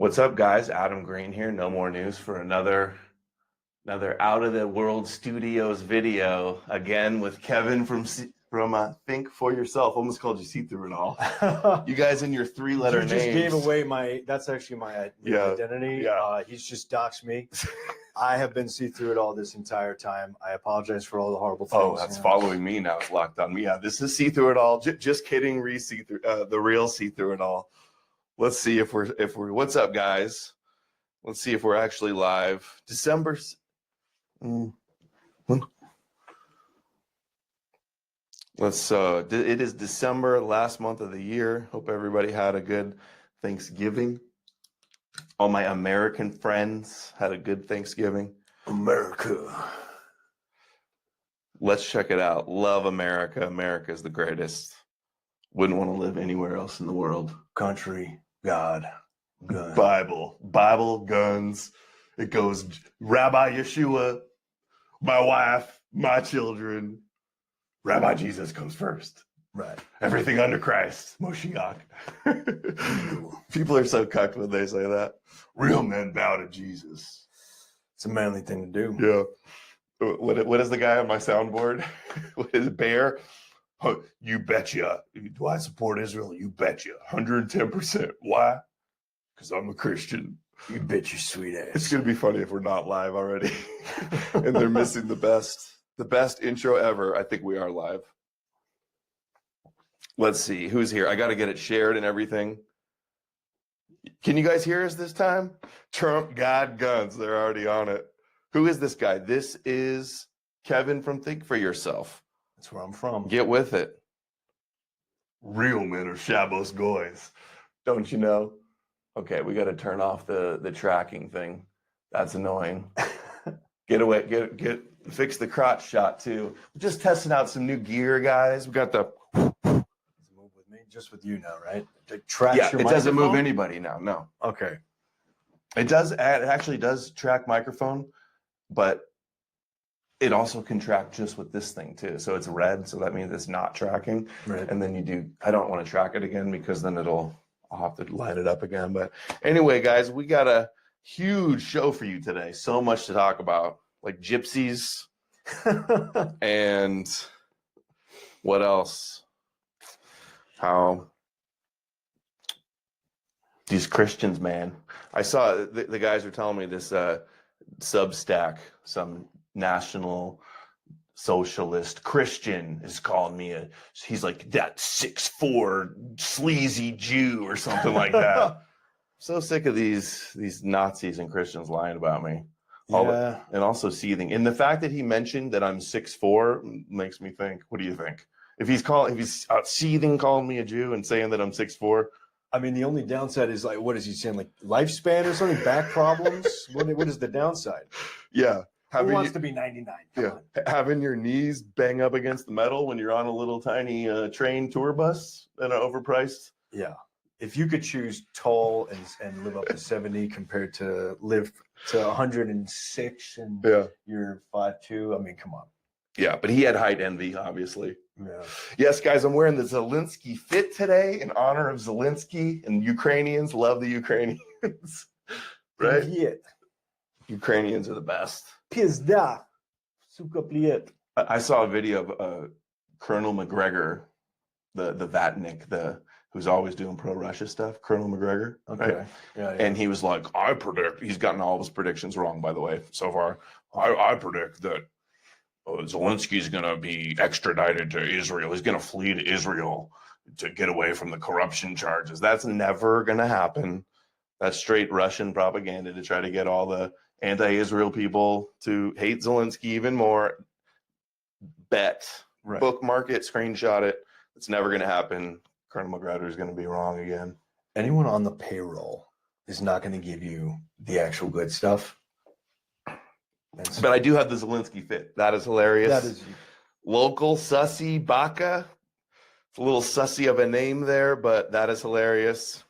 What's up, guys? Adam Green here. No more news for another out of the world studios video again with Kevin from Think for Yourself. Almost called you See Through It All. You guys in your three-letter names. You just gave away that's actually my identity. Yeah. He's just doxed me. I have been See Through It All this entire time. I apologize for all the horrible things. Oh, that's following me now. It's locked on me. Yeah, this is See Through It All. Just kidding. The real See Through It All. Let's see if we're what's up, guys? Let's see if we're actually live. December. Let's it is December, last month of the year. Hope everybody had a good Thanksgiving. All my American friends had a good Thanksgiving. America. Let's check it out. Love America. America is the greatest. Wouldn't want to live anywhere else in the world. Country, God, gun. Bible, guns. It goes Rabbi Yeshua, my wife, my children. Rabbi Jesus comes first. Right. Everything under Christ. Moshiach. People are so cucked when they say that. Real men bow to Jesus. It's a manly thing to do. Yeah. What is the guy on my soundboard? What is Bear? Oh, you betcha. Do I support Israel? You betcha. 110%. Why? Because I'm a Christian. You bet your sweet ass. It's going to be funny if we're not live already. And they're missing the best intro ever. I think we are live. Let's see. Who's here? I got to get it shared and everything. Can you guys hear us this time? Trump, God, guns. They're already on it. Who is this guy? This is Kevin from Think for Yourself. That's where I'm from. Get with it. Real men are Shabbos goys. Don't you know? Okay, we got to turn off the tracking thing. That's annoying. Get away. Fix the crotch shot too. We're just testing out some new gear, guys. We got the Move with me, just with you now, right? It tracks your it doesn't move anybody now. No. Okay. It does. It actually does track microphone, but it also can track just with this thing too. So it's red, so that means it's not tracking. Right. And then I don't want to track it again because then I'll have to line it up again. But anyway, guys, we got a huge show for you today. So much to talk about, like gypsies and what else? How these Christians, man. I saw the guys were telling me this Substack, some national socialist Christian is calling me he's like that 6'4" sleazy Jew or something like that. So sick of these Nazis and Christians lying about me. Yeah. And also seething. And the fact that he mentioned that I'm 6'4" makes me think, what do you think? If he's seething, calling me a Jew and saying that I'm 6'4". I mean, the only downside is like, what is he saying? Like lifespan or something? Back problems? What is the downside? Yeah. Who wants to be 99? Come on. Having your knees bang up against the metal when you're on a little tiny train tour bus and overpriced. Yeah. If you could choose tall and live up to 70 compared to live to 106 and you're 5'2", I mean, come on. Yeah, but he had height envy, obviously. Yeah. Yes, guys, I'm wearing the Zelensky fit today in honor of Zelensky, and Ukrainians love the Ukrainians, right? Yeah. Ukrainians are the best. Pizda. Suka pliet. I saw a video of Colonel McGregor, the Vatnik, who's always doing pro-Russia stuff, Colonel McGregor. Okay. Right? Yeah. And he was like, I predict, he's gotten all of his predictions wrong, by the way, so far. I predict that Zelensky's going to be extradited to Israel. He's going to flee to Israel to get away from the corruption charges. That's never going to happen. That's straight Russian propaganda to try to get all the anti-Israel people to hate Zelensky even more. Bet. Right. Bookmark it, screenshot it. It's never going to happen. Colonel McGregor is going to be wrong again. Anyone on the payroll is not going to give you the actual good stuff. But I do have the Zelensky fit. That is hilarious. That is local sussy Baka. It's a little sussy of a name there, but that is hilarious.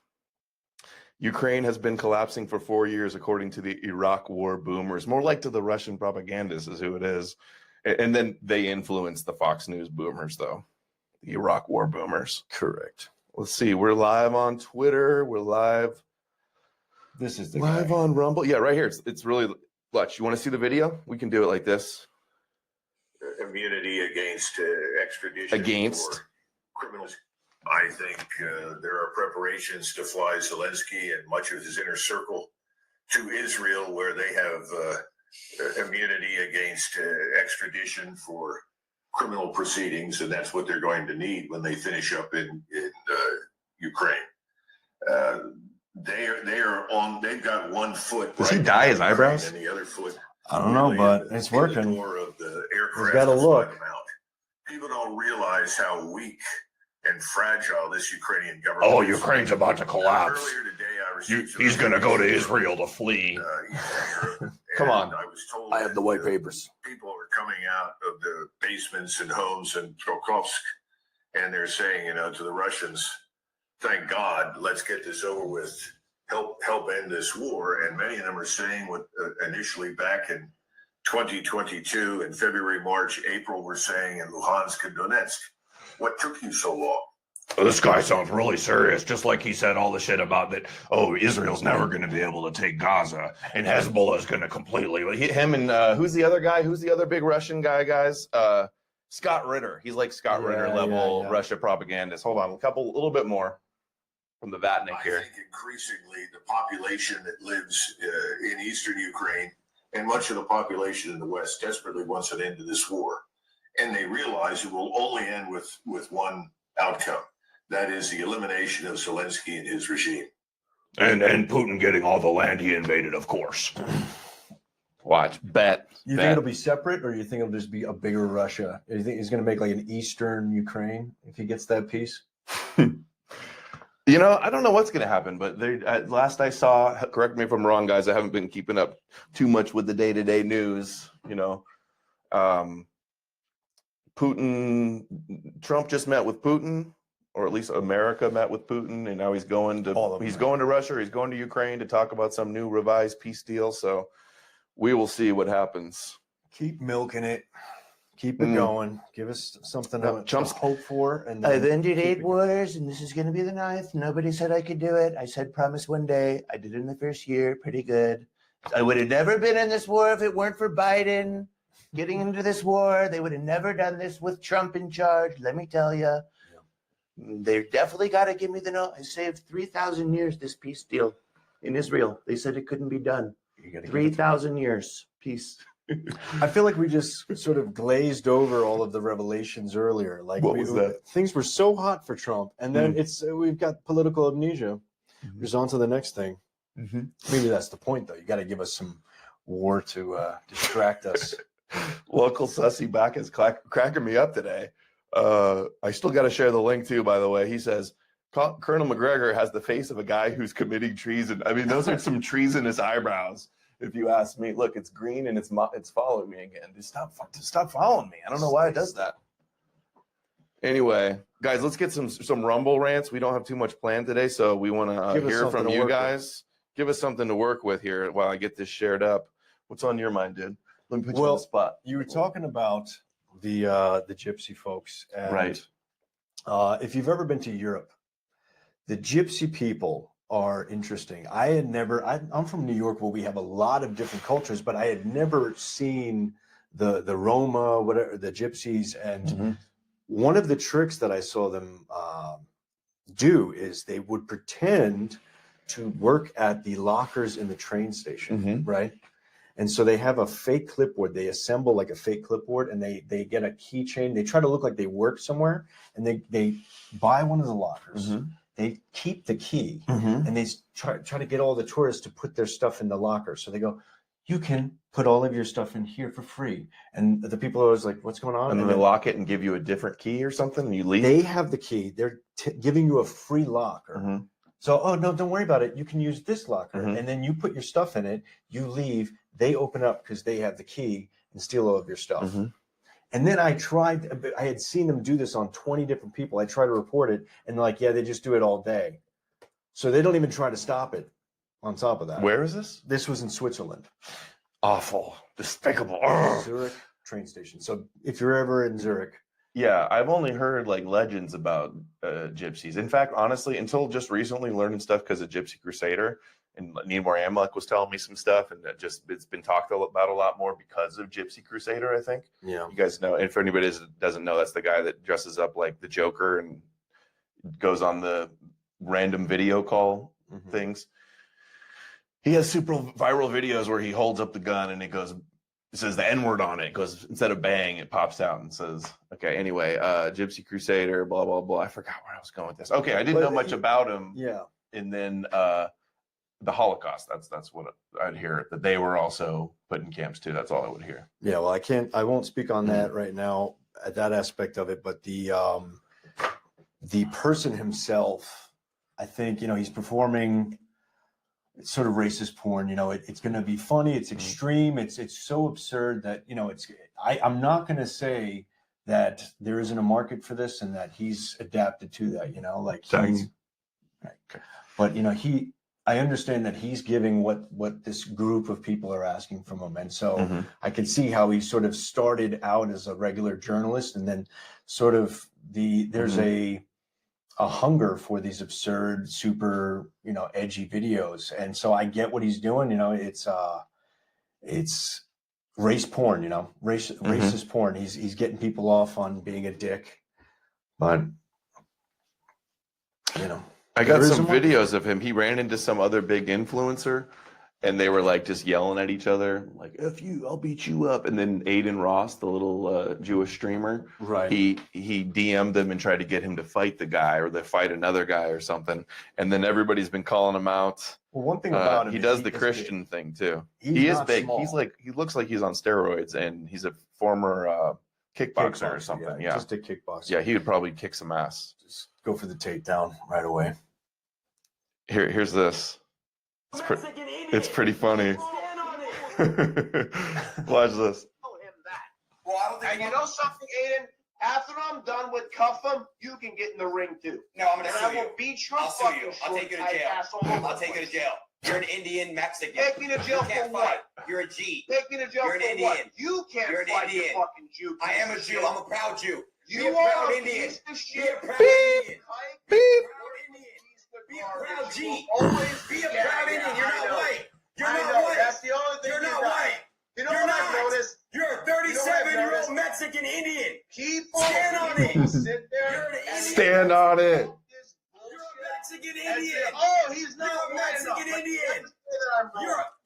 Ukraine has been collapsing for 4 years, according to the Iraq war boomers. More like to the Russian propagandists is who it is. And then they influence the Fox News boomers, though. The Iraq war boomers. Correct. Let's see. We're live on Twitter. We're live. This is the live guy. on Rumble. Yeah, right here. It's really clutch. You want to see the video? We can do it like this. Immunity against extradition for criminals. I think there are preparations to fly Zelensky and much of his inner circle to Israel, where they have immunity against extradition for criminal proceedings, and that's what they're going to need when they finish up in Ukraine. They've got one foot. Does he dye his eyebrows? And the other foot. I don't know, but it's working. He's got a look. People don't realize how weak and fragile this Ukrainian government Oh, is. Ukraine's about to collapse. Earlier today, I received He's going to go to Israel to flee. Come on. I was told I have the white that, papers. people are coming out of the basements and homes in Trokovsk, and they're saying, to the Russians, thank God, let's get this over with. Help end this war. And many of them are saying what initially back in 2022, in February, March, April, were saying in Luhansk and Donetsk, what took you so long? This guy sounds really serious, just like he said all the shit about that. Oh, Israel's never going to be able to take Gaza, and Hezbollah's going to completely. Him and who's the other guy? Who's the other big Russian guys? Scott Ritter. He's like Scott Ritter level Russia propagandist. Hold on, a little bit more from the Vatnik here. I think increasingly the population that lives in eastern Ukraine and much of the population in the West desperately wants an end to this war. And they realize it will only end with one outcome. That is the elimination of Zelensky and his regime. And Putin getting all the land he invaded, of course. Watch, bet. You think it'll be separate, or you think it'll just be a bigger Russia? Or you think he's going to make like an Eastern Ukraine if he gets that piece? I don't know what's going to happen, but last I saw, correct me if I'm wrong, guys, I haven't been keeping up too much with the day-to-day news, Trump just met with Putin, or at least America met with Putin, and now he's going to Russia, he's going to Ukraine to talk about some new revised peace deal, so we will see what happens. Keep milking it. Keep it going. Give us something to hope for. And I've ended 8 wars, and this is going to be the 9th. Nobody said I could do it. I said promise one day. I did it in the first year. Pretty good. I would have never been in this war if it weren't for Biden getting into this war. They would have never done this with Trump in charge. Let me tell you. Yeah. They definitely got to give me the note. I saved 3,000 years, this peace deal in Israel. They said it couldn't be done. 3,000 years. Peace. I feel like we just sort of glazed over all of the revelations earlier. Like what was that? Things were so hot for Trump, and then we've got political amnesia. Just on to the next thing. Maybe that's the point, though. You got to give us some war to distract us. Local sussy back is cracking me up today. I still got to share the link too, by the way. He says Colonel McGregor has the face of a guy who's committing treason. I mean, those are some treasonous eyebrows. If you ask me, look, it's green and it's following me again. Just stop following me. I don't know why it does that. Anyway, guys, let's get some Rumble rants. We don't have too much planned today, so we want to hear from you guys. Give us something to work with here while I get this shared up. What's on your mind, dude? Let me put you on the spot. You were talking about the gypsy folks, and right. If you've ever been to Europe, the gypsy people are interesting. I'm from New York, where we have a lot of different cultures, but I had never seen the Roma, whatever, the gypsies. And one of the tricks that I saw them do is they would pretend to work at the lockers in the train station, right? And so they have a fake clipboard. They assemble like a fake clipboard, and they get a keychain. They try to look like they work somewhere, and they buy one of the lockers. They keep the key, and they try to get all the tourists to put their stuff in the locker. So they go, you can put all of your stuff in here for free. And the people are always like, what's going on? And then they lock it and give you a different key or something, and you leave? They have the key. They're giving you a free locker. So, oh, no, don't worry about it. You can use this locker. And then you put your stuff in it. You leave. They open up because they have the key and steal all of your stuff. And then I had seen them do this on 20 different people. I tried to report it, and they're like, yeah, they just do it all day. So they don't even try to stop it on top of that. Where is this? This was in Switzerland. Awful. Despicable. Zurich train station. So if you're ever in Zurich, Yeah, I've only heard like legends about gypsies. In fact, honestly, until just recently learning stuff because of Gypsy Crusader and Nemo Amalek was telling me some stuff, and it's been talked about a lot more because of Gypsy Crusader, I think. Yeah. You guys know, if anybody doesn't know, that's the guy that dresses up like the Joker and goes on the random video call things. He has super viral videos where he holds up the gun and it says the N-word on it. It goes, instead of bang, it pops out and says, okay, anyway, Gypsy Crusader, blah, blah, blah. I forgot where I was going with this. Okay, I didn't know much about him. Yeah. And then the Holocaust, that's what I'd hear, that they were also put in camps too. That's all I would hear. Yeah, well, I won't speak on that right now, at that aspect of it, but the person himself, I think, he's performing sort of racist porn. It's going to be funny. It's extreme. It's so absurd that, I'm not going to say that there isn't a market for this and that he's adapted to that, but, I understand that he's giving what this group of people are asking from him. And so I can see how he sort of started out as a regular journalist, and then sort of there's a hunger for these absurd, super, edgy videos. And so I get what he's doing. It's race porn, racist porn. He's getting people off on being a dick, but I got some videos of him. He ran into some other big influencer, and they were like just yelling at each other, like "F you, I'll beat you up." And then Aiden Ross, the little Jewish streamer, right? He DM'd him and tried to get him to fight the guy or to fight another guy or something. And then everybody's been calling him out. Well, one thing about him, he does the Christian thing too. He is big. Small. He looks like he's on steroids, and he's a former kickboxer or something. Yeah, just a kickboxer. Yeah, he would probably kick some ass. Just go for the takedown right away. Here's this. It's pretty funny. Watch this. And you know something, Aiden? After I'm done with cuff him, you can get in the ring too. No, I'm gonna sue you. I will beat your I'll sue fucking you. I'll take you to jail. I'll take you to jail. You're an Indian Mexican. Take me to jail for what? You're a G. Take me to jail You're an for Indian. what? You can't You're an fight Indian. your fucking Jew. I am a Jew. I'm a proud Jew. You Be a are proud a Indian. piece of Be shit. a proud Indian. Beep. Be a proud G. Always be a proud Indian. You're not white. You're not white. That's the only thing You're not white. You know what I've noticed? You're a 37-year-old Mexican Indian. People stand on it. Sit there. You're an Indian. Stand on it. You're a Mexican Indian. Oh, he's not You're a Mexican Indian.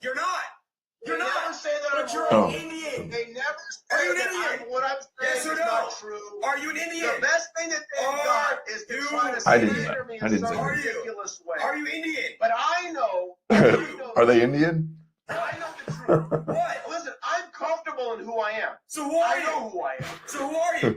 You're not. You're They not. never say that But I'm you're wrong. an Indian. They never Are say you an that Indian? what I'm saying Yes or is no? not true. Are you an Indian? The best thing that they've got is to try to I didn't slander know. me I in didn't some say that. ridiculous way. Are you Indian? But I know. Are they Indian? I know the truth. What? Listen, I'm comfortable in who I am. So who are I you? know who I am. So who are you?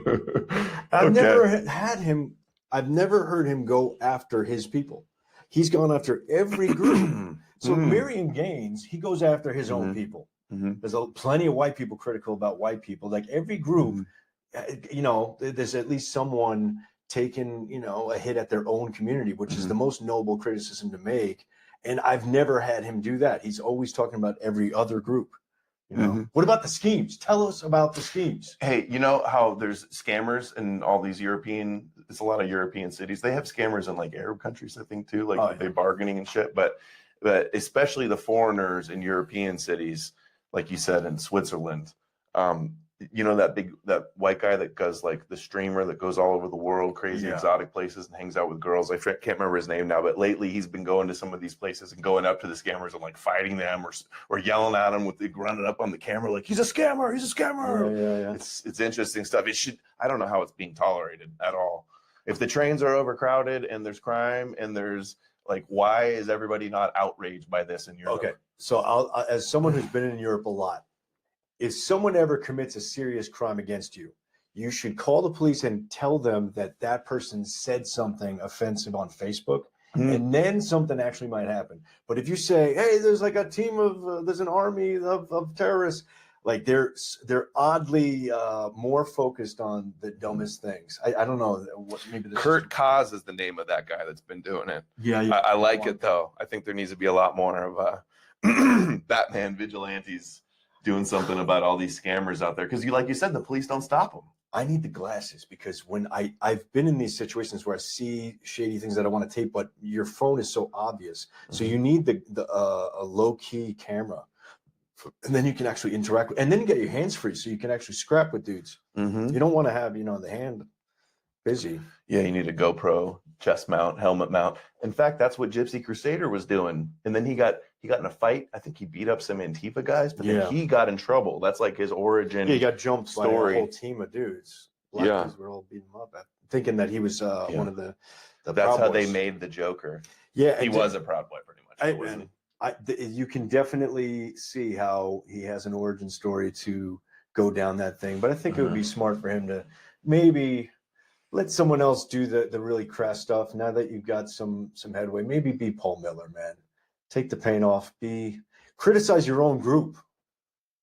I've never heard him go after his people. He's gone after every group. So Miriam Gaines, he goes after his own people. There's plenty of white people critical about white people. Like every group, there's at least someone taking, a hit at their own community, which is the most noble criticism to make. And I've never had him do that. He's always talking about every other group. What about the schemes? Tell us about the schemes. Hey, you know how there's scammers in all these it's a lot of European cities. They have scammers in like Arab countries, I think, too. Like they bargaining and shit. But especially the foreigners in European cities, like you said, in Switzerland, that white guy that does like the streamer that goes all over the world, crazy exotic places and hangs out with girls. I can't remember his name now, but lately he's been going to some of these places and going up to the scammers and like fighting them or yelling at them running up on the camera like he's a scammer. Yeah. It's interesting stuff. I don't know how it's being tolerated at all. If the trains are overcrowded and there's crime and there's like, why is everybody not outraged by this in Europe? Okay, so as someone who's been in Europe a lot, if someone ever commits a serious crime against you, you should call the police and tell them that person said something offensive on Facebook, and then something actually might happen. But if you say, hey, there's like a team there's an army of terrorists, like they're oddly more focused on the dumbest things. I don't know. Maybe Kurt Kaz is the name of that guy that's been doing it. Yeah. I like it though. I think there needs to be a lot more of Batman vigilantes doing something about all these scammers out there, because like you said, the police don't stop them. I need the glasses, because when I've been in these situations where I see shady things that I want to tape, but your phone is so obvious. So you need a low key camera, and then you can actually interact with, and then you get your hands free, so you can actually scrap with dudes. Mm-hmm. You don't want to have, the hand busy. Yeah, you need a GoPro, chest mount, helmet mount. In fact, that's what Gypsy Crusader was doing. And then he got in a fight. I think he beat up some Antifa guys, but then he got in trouble. That's like his origin. Yeah, he got jumped by story. a whole team of dudes. Black dudes were all beating him up, thinking that he was one of the That's Proud how Boys. they made the Joker. Yeah, He was a Proud Boy, pretty much. Wasn't he? You can definitely see how he has an origin story to go down that thing. But I think it would be smart for him to maybe let someone else do the really crass stuff. Now that you've got some headway, maybe be Paul Miller, man. Take the paint off. Criticize your own group.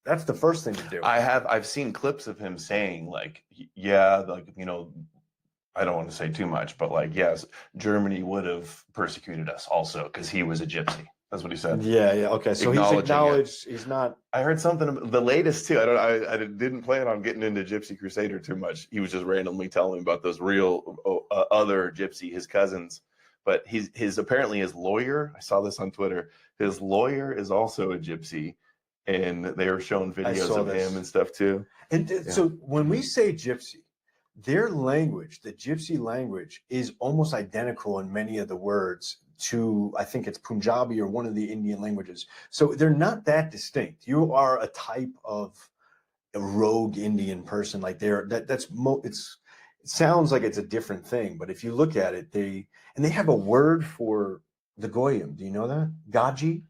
That's the first thing to do. I've seen clips of him saying like, yeah, like, I don't want to say too much, but like, yes, Germany would have persecuted us also because he was a gypsy. That's what he said. Yeah. Okay. So he's acknowledged. He's not. I heard something. The latest too. I didn't plan on getting into Gypsy Crusader too much. He was just randomly telling me about those real other gypsy, his cousins. But apparently his lawyer. I saw this on Twitter. His lawyer is also a gypsy, and they were showing videos of him and stuff too. And so when we say gypsy, their language, the gypsy language, is almost identical in many of the words to, I think it's Punjabi or one of the Indian languages. So they're not that distinct. You are a type of a rogue Indian person. Like it sounds like it's a different thing, but if you look at it, they have a word for the Goyim. Do you know that? Gaji?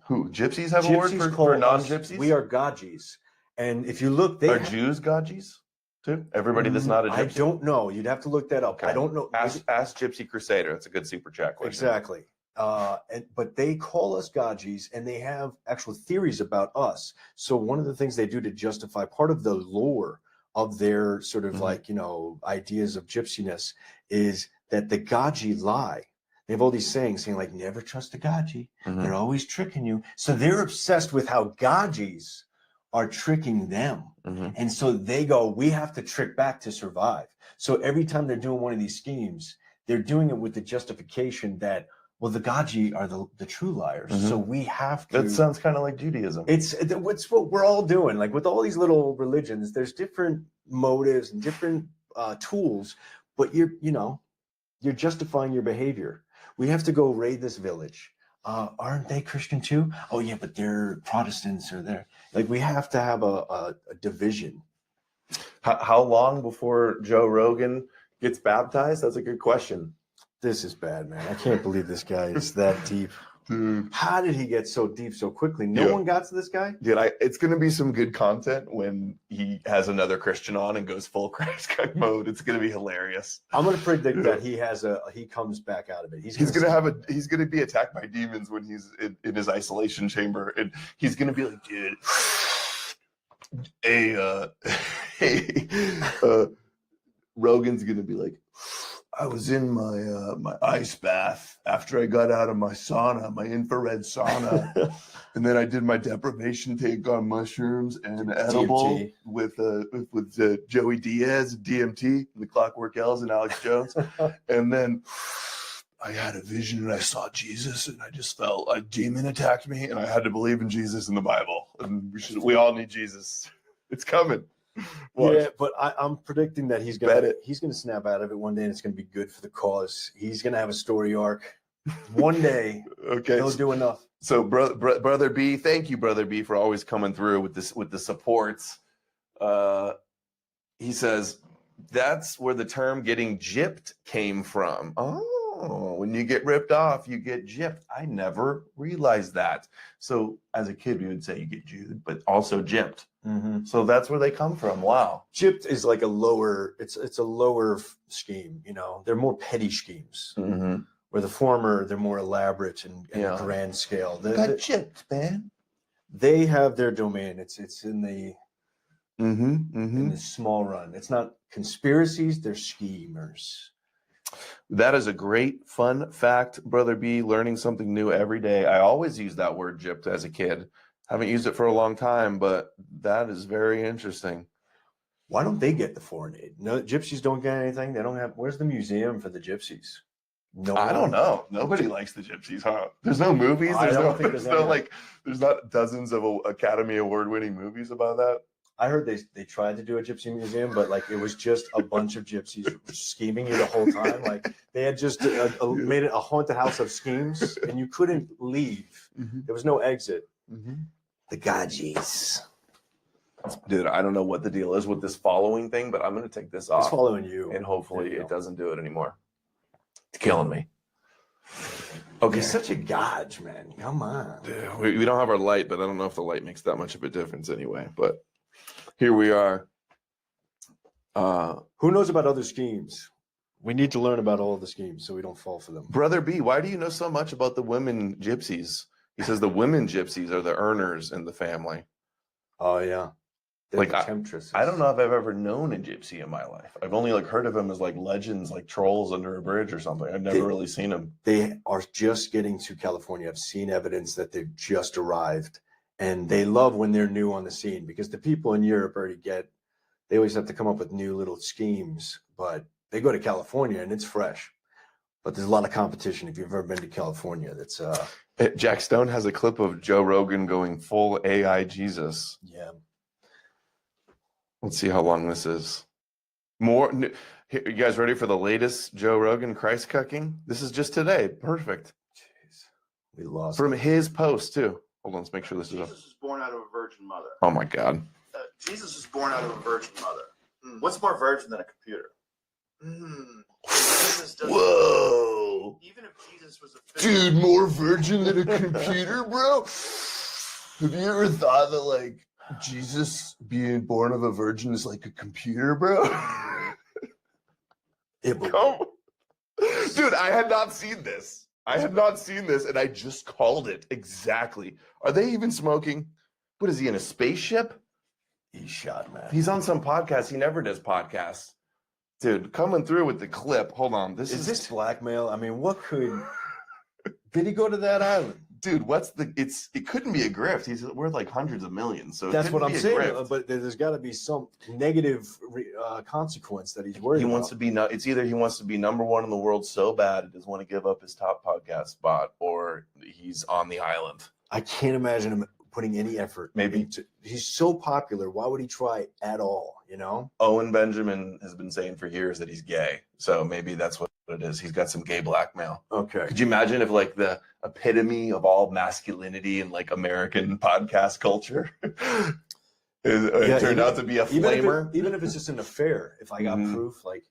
Who? Gypsies have a word for non-gypsies? We are Gajis. And if you look, are Jews Gajis too? Everybody that's not a gypsy? I don't know. You'd have to look that up. Okay. I don't know. Ask Gypsy Crusader. That's a good super chat question. Exactly. But they call us Gajis, and they have actual theories about us. So one of the things they do to justify part of the lore of their sort of ideas of gypsiness is that the Gaji lie. They have all these saying like, never trust a Gaji. They're always tricking you. So they're obsessed with how Gajis are tricking them. And so they go, we have to trick back to survive. So every time they're doing one of these schemes, they're doing it with the justification that, well, the Gaji are the true liars. So we have to. That sounds kind of like Judaism. It's what we're all doing. Like with all these little religions, there's different motives and different tools, but you're justifying your behavior. We have to go raid this village. Aren't they Christian too? Oh yeah, but they're Protestants or they're like, we have to have a division. How long before Joe Rogan gets baptized? That's a good question. This is bad, man. I can't believe this guy is that deep. Dude. How did he get so deep so quickly? No one got to this guy? Dude, it's going to be some good content when he has another Christian on and goes full Christ mode. It's going to be hilarious. I'm going to predict that he comes back out of it. He's going to be attacked by demons when he's in his isolation chamber, and he's going to be like, dude, Rogan's going to be like, I was in my ice bath after I got out of my sauna, my infrared sauna, and then I did my deprivation take on mushrooms and edible DMT. with Joey Diaz, DMT, the Clockwork Elves, and Alex Jones, and then I had a vision and I saw Jesus, and I just felt a demon attacked me, and I had to believe in Jesus and the Bible, and we all need Jesus. It's coming. Watch. Yeah, but I'm predicting that he's gonna snap out of it one day, and it's gonna be good for the cause. He's gonna have a story arc. One day, he'll do enough. So, brother B, thank you, brother B, for always coming through with the supports. He says that's where the term "getting gypped" came from. Oh, when you get ripped off, you get gypped. I never realized that. So, as a kid, we would say you get Jewed, but also gypped. So that's where they come from. Wow. Gypped is like a lower scheme, they're more petty schemes. Where the former, they're more elaborate and grand scale. Got gypped, man. They have their domain. It's in the in the small run. It's not conspiracies, they're schemers. That is a great fun fact, brother B. Learning something new every day. I always use that word gypped as a kid. Haven't used it for a long time, but that is very interesting. Why don't they get the foreign aid? No, gypsies don't get anything. They don't have. Where's the museum for the gypsies? No, I don't know. Nobody likes the gypsies, huh? There's no movies. I There's don't no, think there's there's no any. like, there's not dozens of Academy Award winning movies about that. I heard they tried to do a gypsy museum, but like it was just a bunch of gypsies scheming you the whole time. Like they had just made it a haunted house of schemes, and you couldn't leave. There was no exit. The Gajis. Dude, I don't know what the deal is with this following thing, but I'm gonna take this It's off, following you. and hopefully There you it go. doesn't do it anymore. It's killing me. Okay, He's such a Gaj, man. Come on. yeah, we don't have our light, but I don't know if the light makes that much of a difference anyway. But here we are. Who knows about other schemes? We need to learn about all of the schemes so we don't fall for them. Brother B, why do you know so much about the women gypsies? He says the women gypsies are the earners in the family. Oh yeah. They're Like, the temptresses. I don't know if I've ever known a gypsy in my life. I've only like heard of them as like legends, like trolls under a bridge or something. I've never really seen them. They are just getting to California. I've seen evidence that they've just arrived, and they love when they're new on the scene because the people in Europe already they always have to come up with new little schemes, but they go to California and it's fresh. But there's a lot of competition. If you've ever been to California, that's Jack Stone has a clip of Joe Rogan going full AI Jesus. yeah. Let's see how long this is. You guys ready for the latest Joe Rogan Christ cucking? This is just today. Perfect. Jeez. We lost From his post too. Hold on, let's make sure this is up. Jesus was born out of a virgin mother. Oh my God. Jesus was born out of a virgin mother. What's more virgin than a computer? Jesus doesn't- Whoa. Even if Jesus was a physical- Dude, more virgin than a computer, bro? Have you ever thought that like Jesus being born of a virgin is like a computer, bro? it. Will, Come. Dude, I had not seen this. And I just called it exactly. Are they even smoking? What is he in a spaceship? he's shot, man. He's on some podcast. He never does podcasts. Dude, coming through with the clip. Hold on. Is this blackmail? I mean, what could? Did he go to that island? Dude, it couldn't be a grift. He's worth like hundreds of millions. So That's what I'm saying. Grift. But there's got to be some negative consequence that he's worried He about. wants to be it's either he wants to be number one in the world so bad he doesn't want to give up his top podcast spot, or he's on the island. I can't imagine him putting any effort. Maybe. He's so popular. Why would he try at all? You know? Owen Benjamin has been saying for years that he's gay. So maybe that's what it is. He's got some gay blackmail. Okay. Could you imagine if like the epitome of all masculinity in like American podcast culture it turned out to be a flamer? Even if it's just an affair, if I got Mhm. proof, like,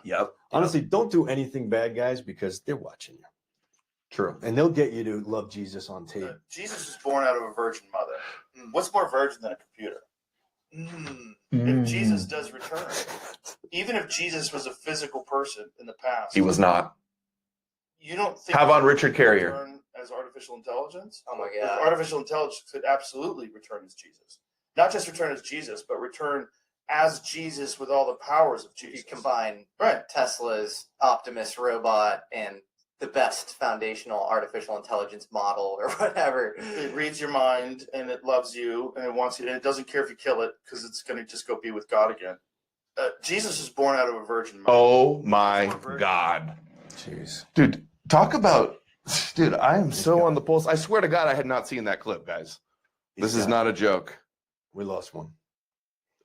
Yep. honestly, don't do anything bad, guys, because they're watching you. True. And they'll get you to love Jesus on tape. Jesus was born out of a virgin mother. What's more virgin than a computer? If Jesus does return, even if Jesus was a physical person in the past, He was not. You don't think Have on he would Richard Carrier. return as artificial intelligence? Oh my If God. artificial intelligence could absolutely return as Jesus. Not just return as Jesus, but return as Jesus with all the powers of If you Jesus. combine Right. Tesla's Optimus robot and the best foundational artificial intelligence model or whatever. It reads your mind and it loves you and it wants you, and it doesn't care if you kill it because it's going to just go be with God again. Jesus was born out of a virgin mother. Oh my God. Jeez. Dude, talk about I am so on the pulse. I swear to God I had not seen that clip, guys. This is not a joke. We lost one.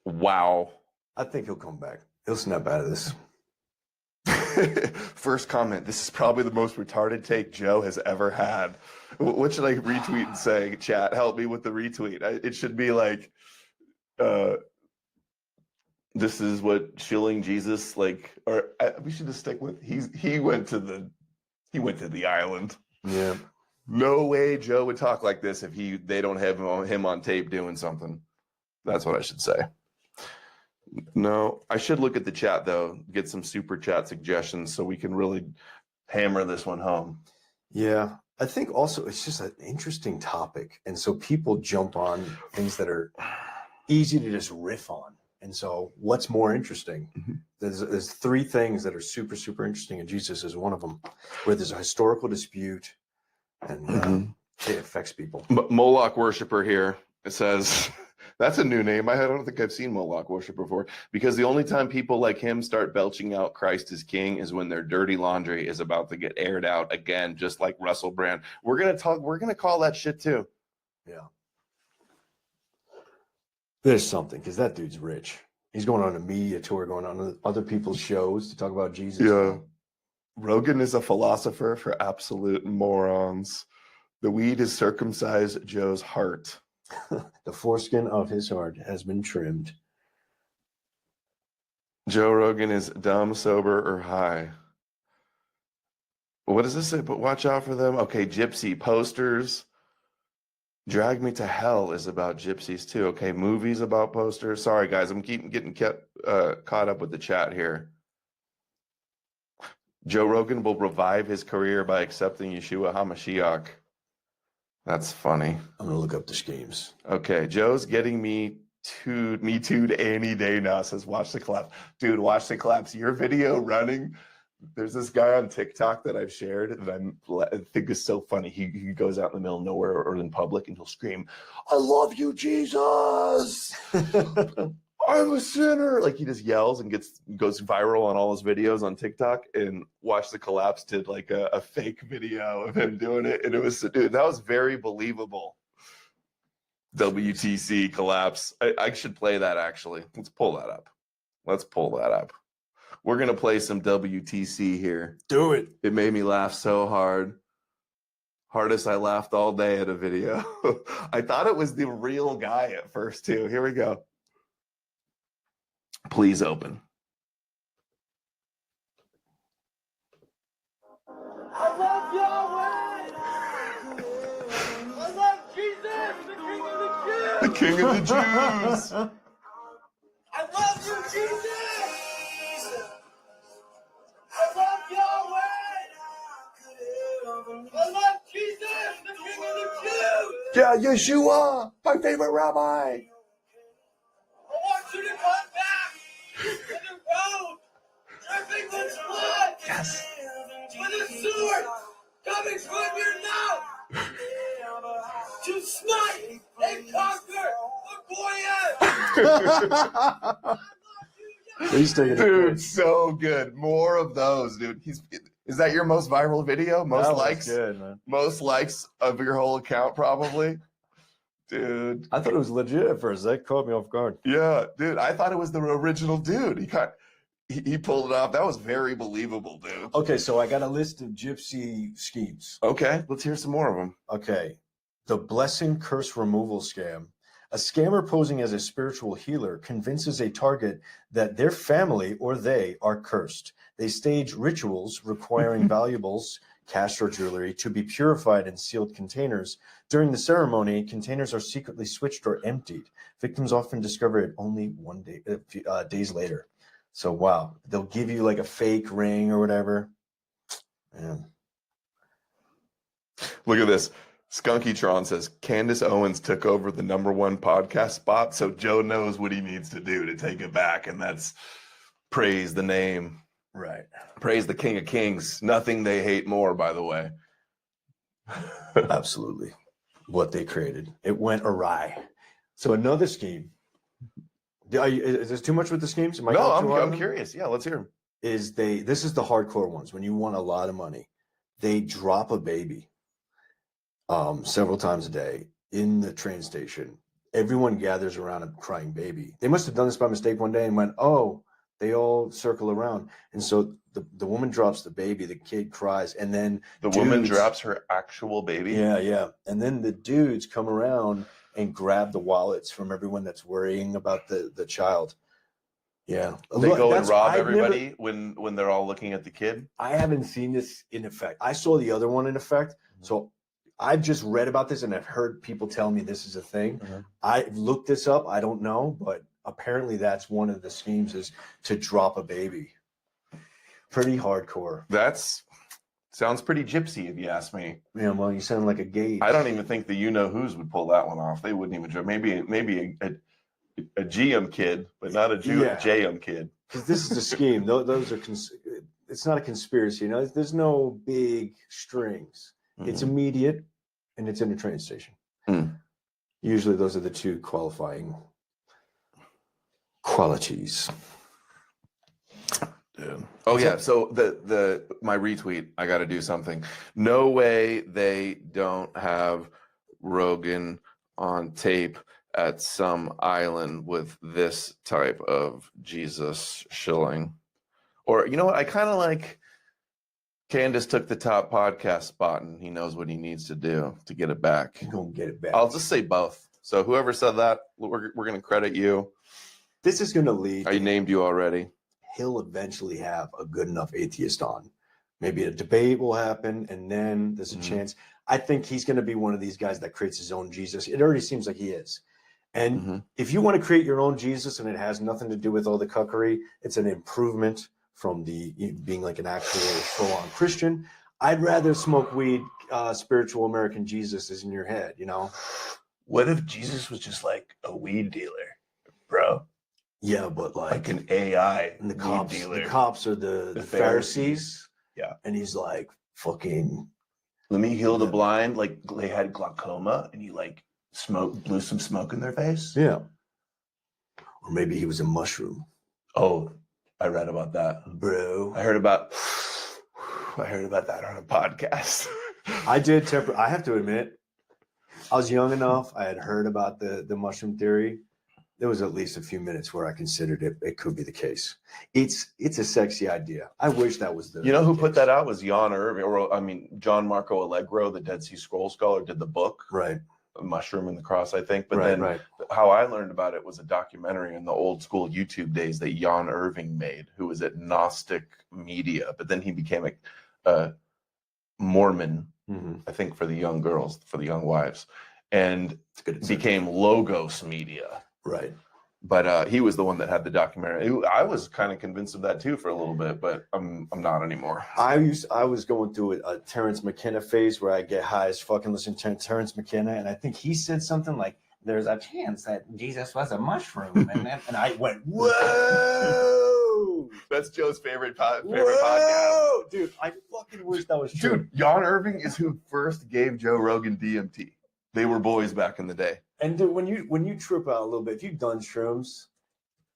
Wow. I think he'll come back. He'll snap out of this. First comment. This is probably the most retarded take Joe has ever had. What should I retweet and say? Chat, help me with the retweet. It should be like, this is what shilling Jesus like, or we should just stick with. He went to the island. Yeah. No way Joe would talk like this if they don't have him on tape doing something. That's what I should say. No, I should look at the chat though, get some super chat suggestions so we can really hammer this one home. Yeah. I think also it's just an interesting topic. And so people jump on things that are easy to just riff on. And so what's more interesting? Mhm. There's three things that are super, super interesting, and Jesus is one of them, where there's a historical dispute and it affects people. Moloch worshiper here. It says, That's a new name. I don't think I've seen Moloch worship before, because the only time people like him start belching out Christ is king is when their dirty laundry is about to get aired out again, just like Russell Brand. We're gonna call that shit too. Yeah. There's something, because that dude's rich. He's going on a media tour, going on other people's shows to talk about Jesus. Yeah. Rogan is a philosopher for absolute morons. The weed has circumcised Joe's heart. The foreskin of his heart has been trimmed. Joe Rogan is dumb, sober, or high. What does this say? But watch out for them. Okay, gypsy posters. Drag Me to Hell is about gypsies too. Okay, movies about posters. Sorry guys, I'm getting caught up with the chat here. Joe Rogan will revive his career by accepting Yeshua HaMashiach. That's funny. I'm gonna look up the schemes. Okay, Joe's getting me too'd any day now. Says watch the collapse. Dude, watch the collapse. Your video running. There's this guy on TikTok that I've shared that I think is so funny. He goes out in the middle of nowhere or in public and he'll scream, "I love you, Jesus! I'm a sinner!" Like he just yells and goes viral on all his videos on TikTok. And Watch the Collapse did like a fake video of him doing it, and it was, dude, that was very believable. WTC collapse. I should play that actually. Let's pull that up. We're going to play some WTC here. Do it. It made me laugh so hard. Hardest I laughed all day at a video. I thought it was the real guy at first, too. Here we go. Please open. I love Yahweh! I love Jesus, the King of the Jews! The King of the Jews. I love you, Jesus! I love Yahweh! I love Jesus, the King of the Jews! Yeah, Yeshua, my favorite rabbi. I want you to come back to the road, dripping with blood! Yes. With a sword coming from your mouth! To smite and conquer the Goyim! He's taking Dude, so good. More of those, dude. Is that your most viral video? Most likes? Good, man. Most likes of your whole account, probably? Dude. I thought it was legit at first. That caught me off guard. Yeah, dude. I thought it was the original dude. He pulled it off. That was very believable, dude. Okay, so I got a list of gypsy schemes. Okay, let's hear some more of them. Okay. The blessing curse removal scam. A scammer posing as a spiritual healer convinces a target that their family or they are cursed. They stage rituals requiring valuables, cash or jewelry, to be purified in sealed containers. During the ceremony, containers are secretly switched or emptied. Victims often discover it only days later. So, wow. They'll give you like a fake ring or whatever. Man. Look at this. Skunkytron says, Candace Owens took over the #1 podcast spot, so Joe knows what he needs to do to take it back, and that's praise the name. Right. Praise the King of Kings. Nothing they hate more, by the way. Absolutely. What they created. It went awry. So another scheme. Is this too much with the schemes? Am I No, going too hard? I'm curious. Yeah, let's hear them. This is the hardcore ones. When you want a lot of money, they drop a baby several times a day in the train station. Everyone gathers around a crying baby. They must have done this by mistake one day and went, oh, they all circle around. And so the woman drops the baby, the kid cries, and then The woman drops her actual baby. Yeah. And then the dudes come around and grab the wallets from everyone that's worrying about the child. Yeah. They Look, go and that's- rob I've everybody when they're all looking at the kid. I haven't seen this in effect. I saw the other one in effect. So I've just read about this and I've heard people tell me this is a thing. I've looked this up. I don't know, but apparently that's one of the schemes, is to drop a baby. Pretty hardcore. Sounds pretty gypsy, if you ask me. Yeah, well, you sound like a gay. I don't even think the you-know-whos would pull that one off. They wouldn't even drop. Maybe a GM kid, but not a JM kid. Because this is a scheme. Those are. It's not a conspiracy. There's no big strings. It's immediate, and it's in a train station. Usually those are the two qualifying qualities. Yeah. Oh yeah. So the my retweet, I got to do something. No way they don't have Rogan on tape at some island with this type of Jesus shilling. Or you know what? I kind of like Candace took the top podcast spot and he knows what he needs to do to get it back. He's gonna get it back. I'll just say both. So whoever said that, we're going to credit you. This is gonna lead. I named you already. He'll eventually have a good enough atheist on. Maybe a debate will happen, and then there's a chance. I think he's going to be one of these guys that creates his own Jesus. It already seems like he is. And if you want to create your own Jesus and it has nothing to do with all the cuckery, it's an improvement from the being like an actual full-on Christian. I'd rather smoke weed, spiritual American Jesus is in your head, you know? What if Jesus was just like a weed dealer, bro? Yeah, but Like an AI and the weed cops, dealer. the cops are the Pharisees. Yeah. And he's like, fucking, Let me heal the blind. Like they had glaucoma and he like blew some smoke in their face. yeah. Or maybe he was a mushroom. Oh, I read about that. Bro. I heard about that on a podcast. I did I have to admit, I was young enough. I had heard about the mushroom theory. There was at least a few minutes where I considered it could be the case. It's a sexy idea. I wish that was the. You know who put that out was Jan Irving, or I mean John Marco Allegro, the Dead Sea Scrolls scholar, did the book Right. Mushroom and the Cross, I think. But Right, then right. how I learned about it was a documentary in the old school YouTube days that Jan Irving made, who was at Gnostic Media, but then he became a Mormon, I think, for the young girls, for the young wives, and became Logos Media. Right. But he was the one that had the documentary. I was kind of convinced of that too for a little bit, but I'm not anymore. I was going through a Terrence McKenna phase where I get high as fucking listening to Terrence McKenna, and I think he said something like, "There's a chance that Jesus was a mushroom," and I went, "Whoa!" That's Joe's favorite podcast. Whoa, dude! I fucking wish that was true. Dude, Jan Irving is who first gave Joe Rogan DMT. They were boys back in the day. And dude, when you trip out a little bit, if you've done shrooms,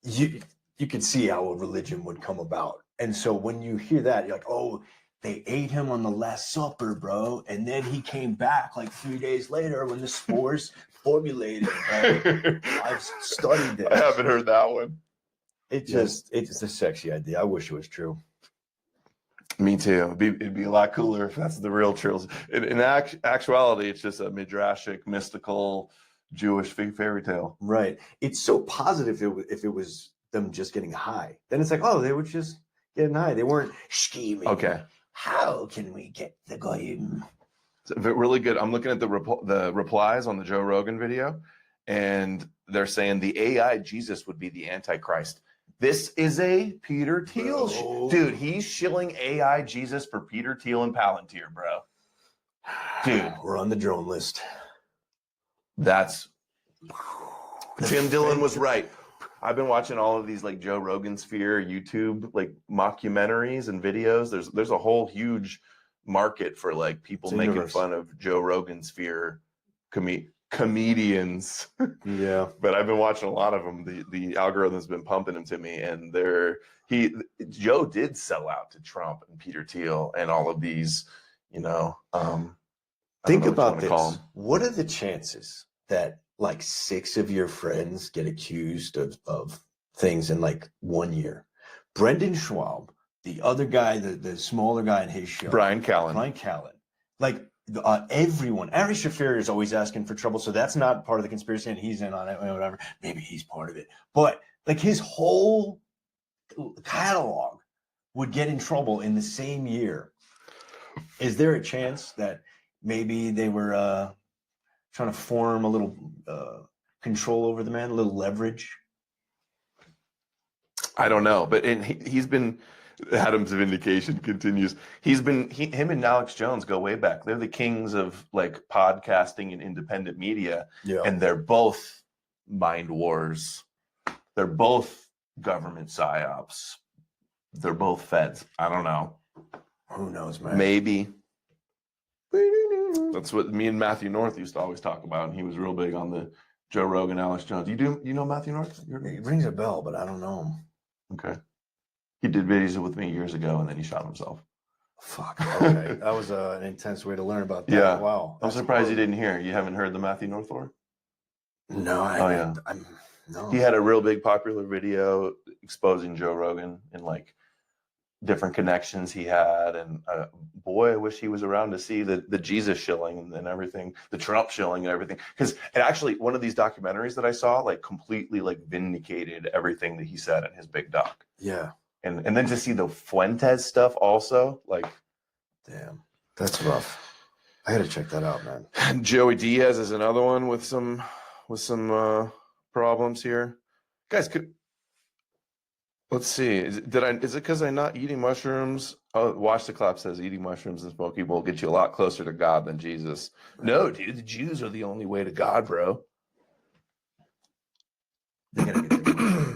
you could see how a religion would come about. And so when you hear that, you're like, oh, they ate him on the Last Supper, bro. And then he came back like 3 days later when the spores formulated. Bro. I've studied this. I haven't heard that one. It's a sexy idea. I wish it was true. Me too. It'd be a lot cooler if that's the real truth. In actuality, it's just a midrashic, mystical, Jewish fairy tale. Right. It's so positive if it was them just getting high. Then it's like, oh, they were just getting high. They weren't scheming. Okay. How can we get the goyim? It's really good. I'm looking at the replies on the Joe Rogan video, and they're saying the AI Jesus would be the Antichrist. This is a Peter Thiel. Dude, he's shilling AI Jesus for Peter Thiel and Palantir, bro. Dude. We're on the drone list. That's Tim Dillon was right. I've been watching all of these like Joe Rogan Sphere YouTube like mockumentaries and videos. There's a whole huge market for like people making universe. Fun of Joe Rogan Sphere comedians. Yeah. But I've been watching a lot of them. The algorithm's been pumping them to me, and Joe did sell out to Trump and Peter Thiel and all of these, you know. Think about this. What are the chances that like 6 of your friends get accused of things in like 1 year? Brendan Schwab, the other guy, the smaller guy in his show, Brian Callen. Like everyone, Ari Shafir is always asking for trouble, so that's not part of the conspiracy, and he's in on it, whatever. Maybe he's part of it, but like his whole catalog would get in trouble in the same year. Is there a chance that maybe they were trying to form a little control over the man, a little leverage? I don't know, but he's been. Adam's vindication continues. Him and Alex Jones go way back. They're the kings of like podcasting and independent media, and they're both mind wars. They're both government psyops. They're both feds. I don't know. Who knows, man? Maybe. That's what me and Matthew North used to always talk about, and he was real big on the Joe Rogan, Alex Jones. You know Matthew North? It rings a bell, but I don't know him. Okay. He did videos with me years ago, and then he shot himself. Fuck. Okay. That was an intense way to learn about that. Yeah. Wow. I'm surprised you didn't hear. You haven't heard the Matthew North Lore? No, no. He had a real big popular video exposing Joe Rogan and like different connections he had. And boy, I wish he was around to see the Jesus shilling and everything, the Trump shilling and everything. Because it actually, one of these documentaries that I saw, like completely like vindicated everything that he said in his big doc. Yeah. And then to see the Fuentes stuff also, like, damn, that's rough. I got to check that out, man. And Joey Diaz is another one with some problems here. Guys, let's see. Is it because I'm not eating mushrooms? Oh, Watch the Clap says eating mushrooms and smoking will get you a lot closer to God than Jesus. No, dude, the Jews are the only way to God, bro. They gotta get together.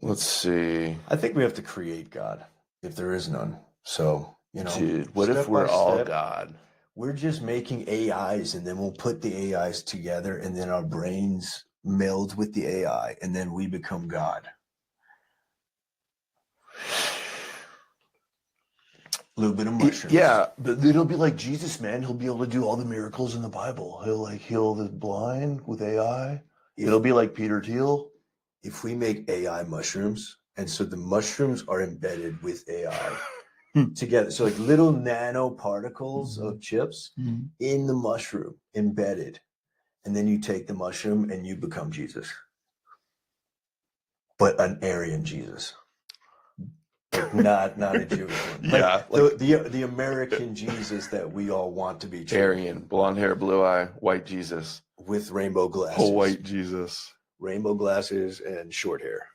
Let's see. I think we have to create God if there is none. So, Dude, what if step we're by all step, God? We're just making AIs, and then we'll put the AIs together, and then our brains meld with the AI, and then we become God. A little bit of mushrooms. Yeah, but it'll be like Jesus, man. He'll be able to do all the miracles in the Bible. He'll like heal the blind with AI. It'll be like Peter Thiel. If we make AI mushrooms, and so the mushrooms are embedded with AI together, so like little nanoparticles of chips in the mushroom embedded, and then you take the mushroom and you become Jesus, but an Aryan Jesus, like not a Jewish one. Yeah, like the American Jesus that we all want to be. Aryan, blonde hair, blue eye, white Jesus with rainbow glasses. Whole white Jesus. Rainbow glasses and short hair.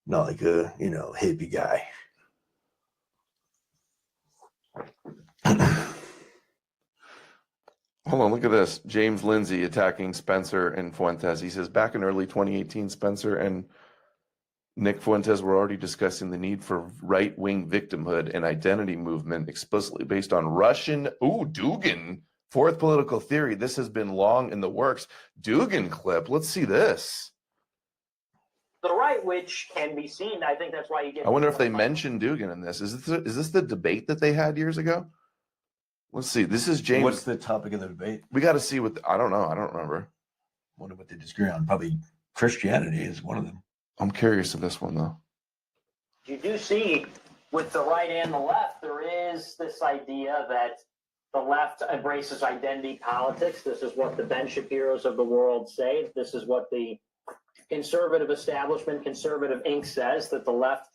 Not like a, hippie guy. Hold on, look at this. James Lindsay attacking Spencer and Fuentes. He says, back in early 2018, Spencer and Nick Fuentes were already discussing the need for right-wing victimhood and identity movement explicitly based on Russian, Dugin, fourth political theory. This has been long in the works. Dugin clip. Let's see this. The right, which can be seen. I think that's why you get. I wonder if they mentioned Dugin in this. Is this the debate that they had years ago? Let's see. This is James. What's the topic of the debate? We got to see what. I don't know. I don't remember. Wonder what they disagree on. Probably Christianity is one of them. I'm curious of this one though. You do see with the right and the left, there is this idea that the left embraces identity politics. This is what the Ben Shapiros of the world say. This is what the conservative establishment, Conservative Inc. says, that the left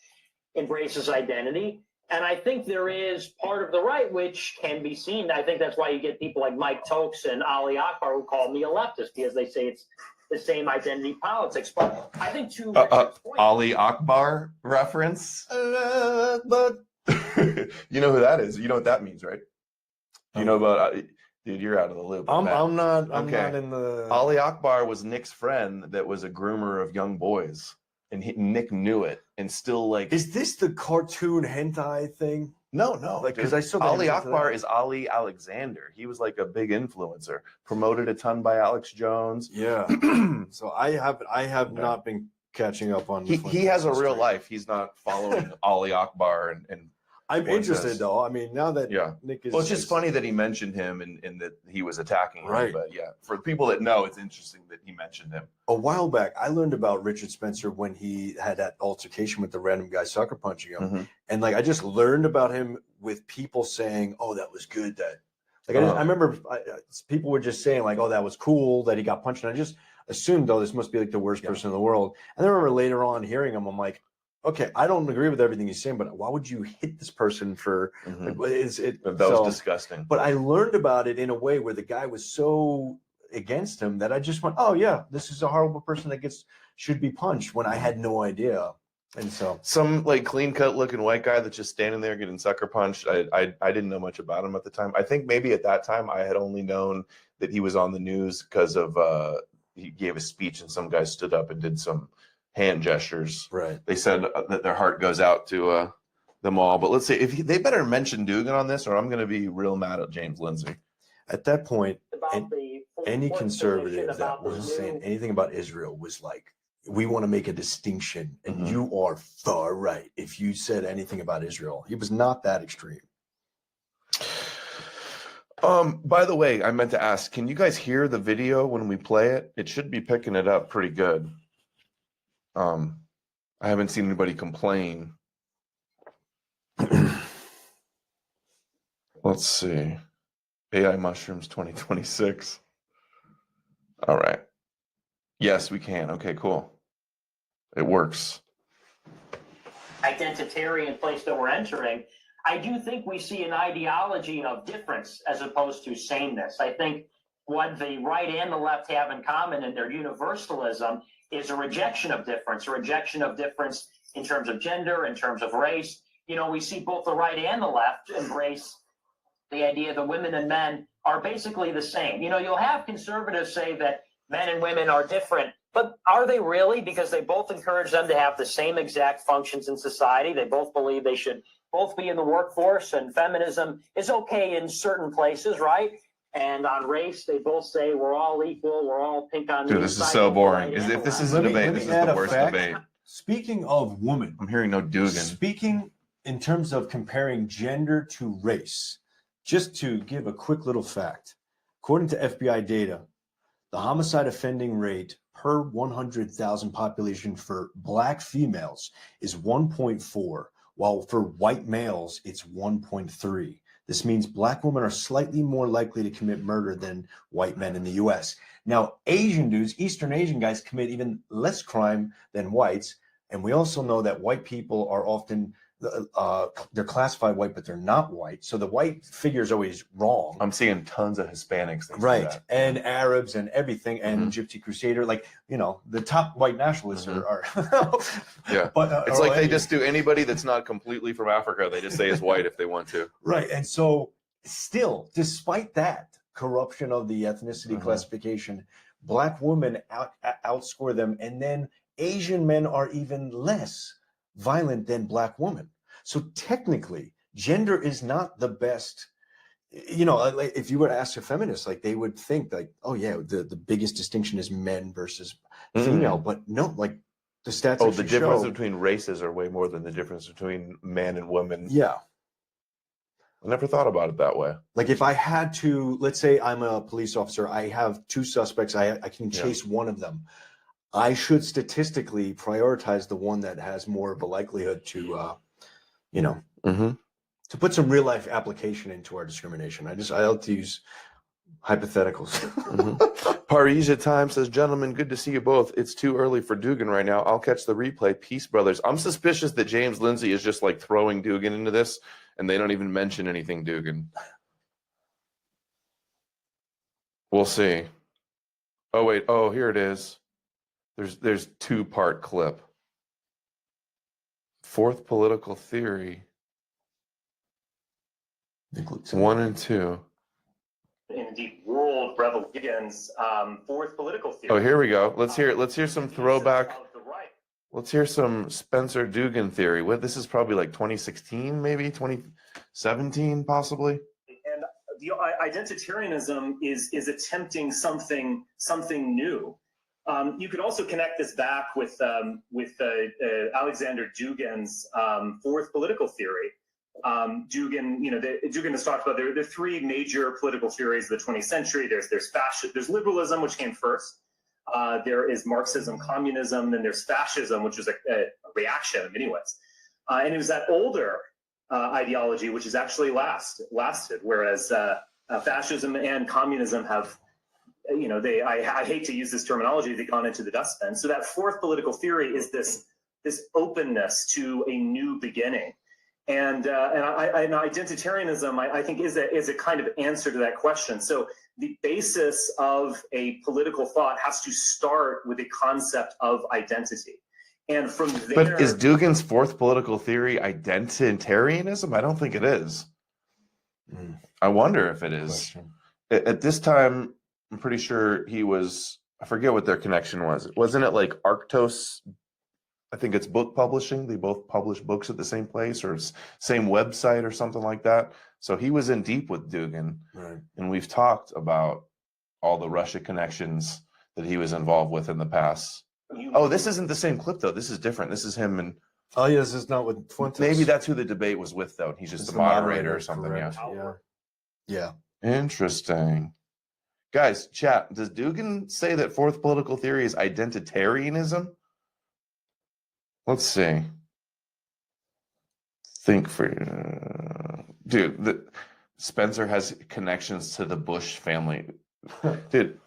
embraces identity. And I think there is part of the right which can be seen. I think that's why you get people like Mike Tokes and Ali Akbar who call me a leftist, because they say it's the same identity politics. But I think Ali Akbar reference. But you know who that is. You know what that means, right? You know about dude, you're out of the loop. I'm not in the. Ali Akbar was Nick's friend that was a groomer of young boys, and Nick knew it, and still like. Is this the cartoon hentai thing? No, like because I saw Ali Akbar is Ali Alexander. He was like a big influencer, promoted a ton by Alex Jones. Yeah. So I have not been catching up on. He has a real life. He's not following Ali Akbar and I'm interested though. I mean, now that Nick is. Well, it's just funny that he mentioned him and that he was attacking him. Right. But yeah, for people that know, it's interesting that he mentioned him. A while back, I learned about Richard Spencer when he had that altercation with the random guy sucker punching him. And like, I just learned about him with people saying, oh, that was good. That like, I remember people were just saying like, oh, that was cool that he got punched. And I just assumed, though, this must be like the worst person in the world. And I remember later on hearing him, I'm like, okay, I don't agree with everything he's saying, but why would you hit this person for? Like, that was disgusting. But I learned about it in a way where the guy was so against him that I just went, "Oh yeah, this is a horrible person that should be punched." When I had no idea, and so some like clean cut looking white guy that's just standing there getting sucker punched. I didn't know much about him at the time. I think maybe at that time I had only known that he was on the news because of he gave a speech and some guy stood up and did some hand gestures. Right. They said that their heart goes out to them all. But let's say they better mention Dugan on this, or I'm going to be real mad at James Lindsay. At that point, About the any what's conservative position that about the was saying new- anything about Israel was like, we want to make a distinction, and you are far right if you said anything about Israel. He was not that extreme. By the way, I meant to ask, can you guys hear the video when we play it? It should be picking it up pretty good. I haven't seen anybody complain. Let's see. AI Mushrooms 2026. All right. Yes, we can. Okay, cool. It works. identitarian place that we're entering, I do think we see an ideology of difference as opposed to sameness. I think what the right and the left have in common in their universalism is a rejection of difference, in terms of gender, in terms of race. You know, we see both the right and the left embrace the idea that women and men are basically the same. You know, you'll have conservatives say that men and women are different, but are they really? Because they both encourage them to have the same exact functions in society. They both believe they should both be in the workforce, and feminism is okay in certain places, right? And on race, they both say we're all equal, we're all pink on the Dude, this is inside, so both boring. right and If this left. is a Let me debate, this is add the a worst fact. debate. Speaking of women, I'm hearing no Dugan. speaking in terms of comparing gender to race, just to give a quick little fact, according to FBI data, the homicide offending rate per 100,000 population for Black females is 1.4, while for white males, it's 1.3. This means Black women are slightly more likely to commit murder than white men in the US. Now, Asian dudes, Eastern Asian guys commit even less crime than whites. And we also know that white people are often, they're classified white, but they're not white. So the white figure is always wrong. I'm seeing tons of Hispanics. That do Right. that. And Arabs and everything, and Gypsy Crusader, like, you know, the top white nationalists are Yeah. but It's like they just do anybody that's not completely from Africa. They just say is white if they want to. right. And so still, despite that corruption of the ethnicity classification, Black women outscore them, and then Asian men are even less violent than Black women. So technically, gender is not the best. You know, like if you were to ask a feminist, like they would think like, oh yeah, the biggest distinction is men versus female, but no, like the stats. Oh, the actually difference show, between races are way more than the difference between man and woman. yeah. I never thought about it that way. Like if I had to, let's say I'm a police officer, I have two suspects, I can chase one of them. I should statistically prioritize the one that has more of a likelihood to, you know, to put some real life application into our discrimination. I like to use hypotheticals. Parisia Time says, gentlemen, good to see you both. It's too early for Dugan right now. I'll catch the replay. Peace, brothers. I'm suspicious that James Lindsay is just like throwing Dugan into this, and they don't even mention anything Dugan. We'll see. Oh, wait. Oh, here it is. There's two-part clip. Fourth political theory. 1 and 2. Indeed, world revolutions, fourth political theory. Oh, here we go. Let's hear some throwback. Of the right. Let's hear some Spencer Dugan theory. What, this is probably like 2016, maybe 2017, possibly. And the identitarianism is attempting something new. You could also connect this back with Alexander Dugin's fourth political theory. Dugan, Dugan has talked about there are three major political theories of the 20th century. There's liberalism, which came first. There is Marxism, communism, then there's fascism, which was a reaction in many ways. And it was that older ideology which has actually lasted, whereas fascism and communism have, I hate to use this terminology, they've gone into the dustbin. So that fourth political theory is this openness to a new beginning. And identitarianism, I think, is a kind of answer to that question. So the basis of a political thought has to start with a concept of identity. And from there... But is Dugan's fourth political theory identitarianism? I don't think it is. I wonder if it is. At this time, I'm pretty sure he was... I forget what their connection was. Wasn't it like Arctos I think it's book publishing. They both publish books at the same place or same website or something like that. So he was in deep with Dugin. Right. And we've talked about all the Russia connections that he was involved with in the past. Oh, this isn't the same clip, though. This is different. This is him and... Oh, yeah, this is not with Fuentes. Maybe that's who the debate was with, though. He's just It's the the moderator or something, correct. yeah. Yeah. Interesting. Guys, chat, does Dugin say that fourth political theory is identitarianism? Let's see. Think for... dude, Spencer has connections to the Bush family. Dude,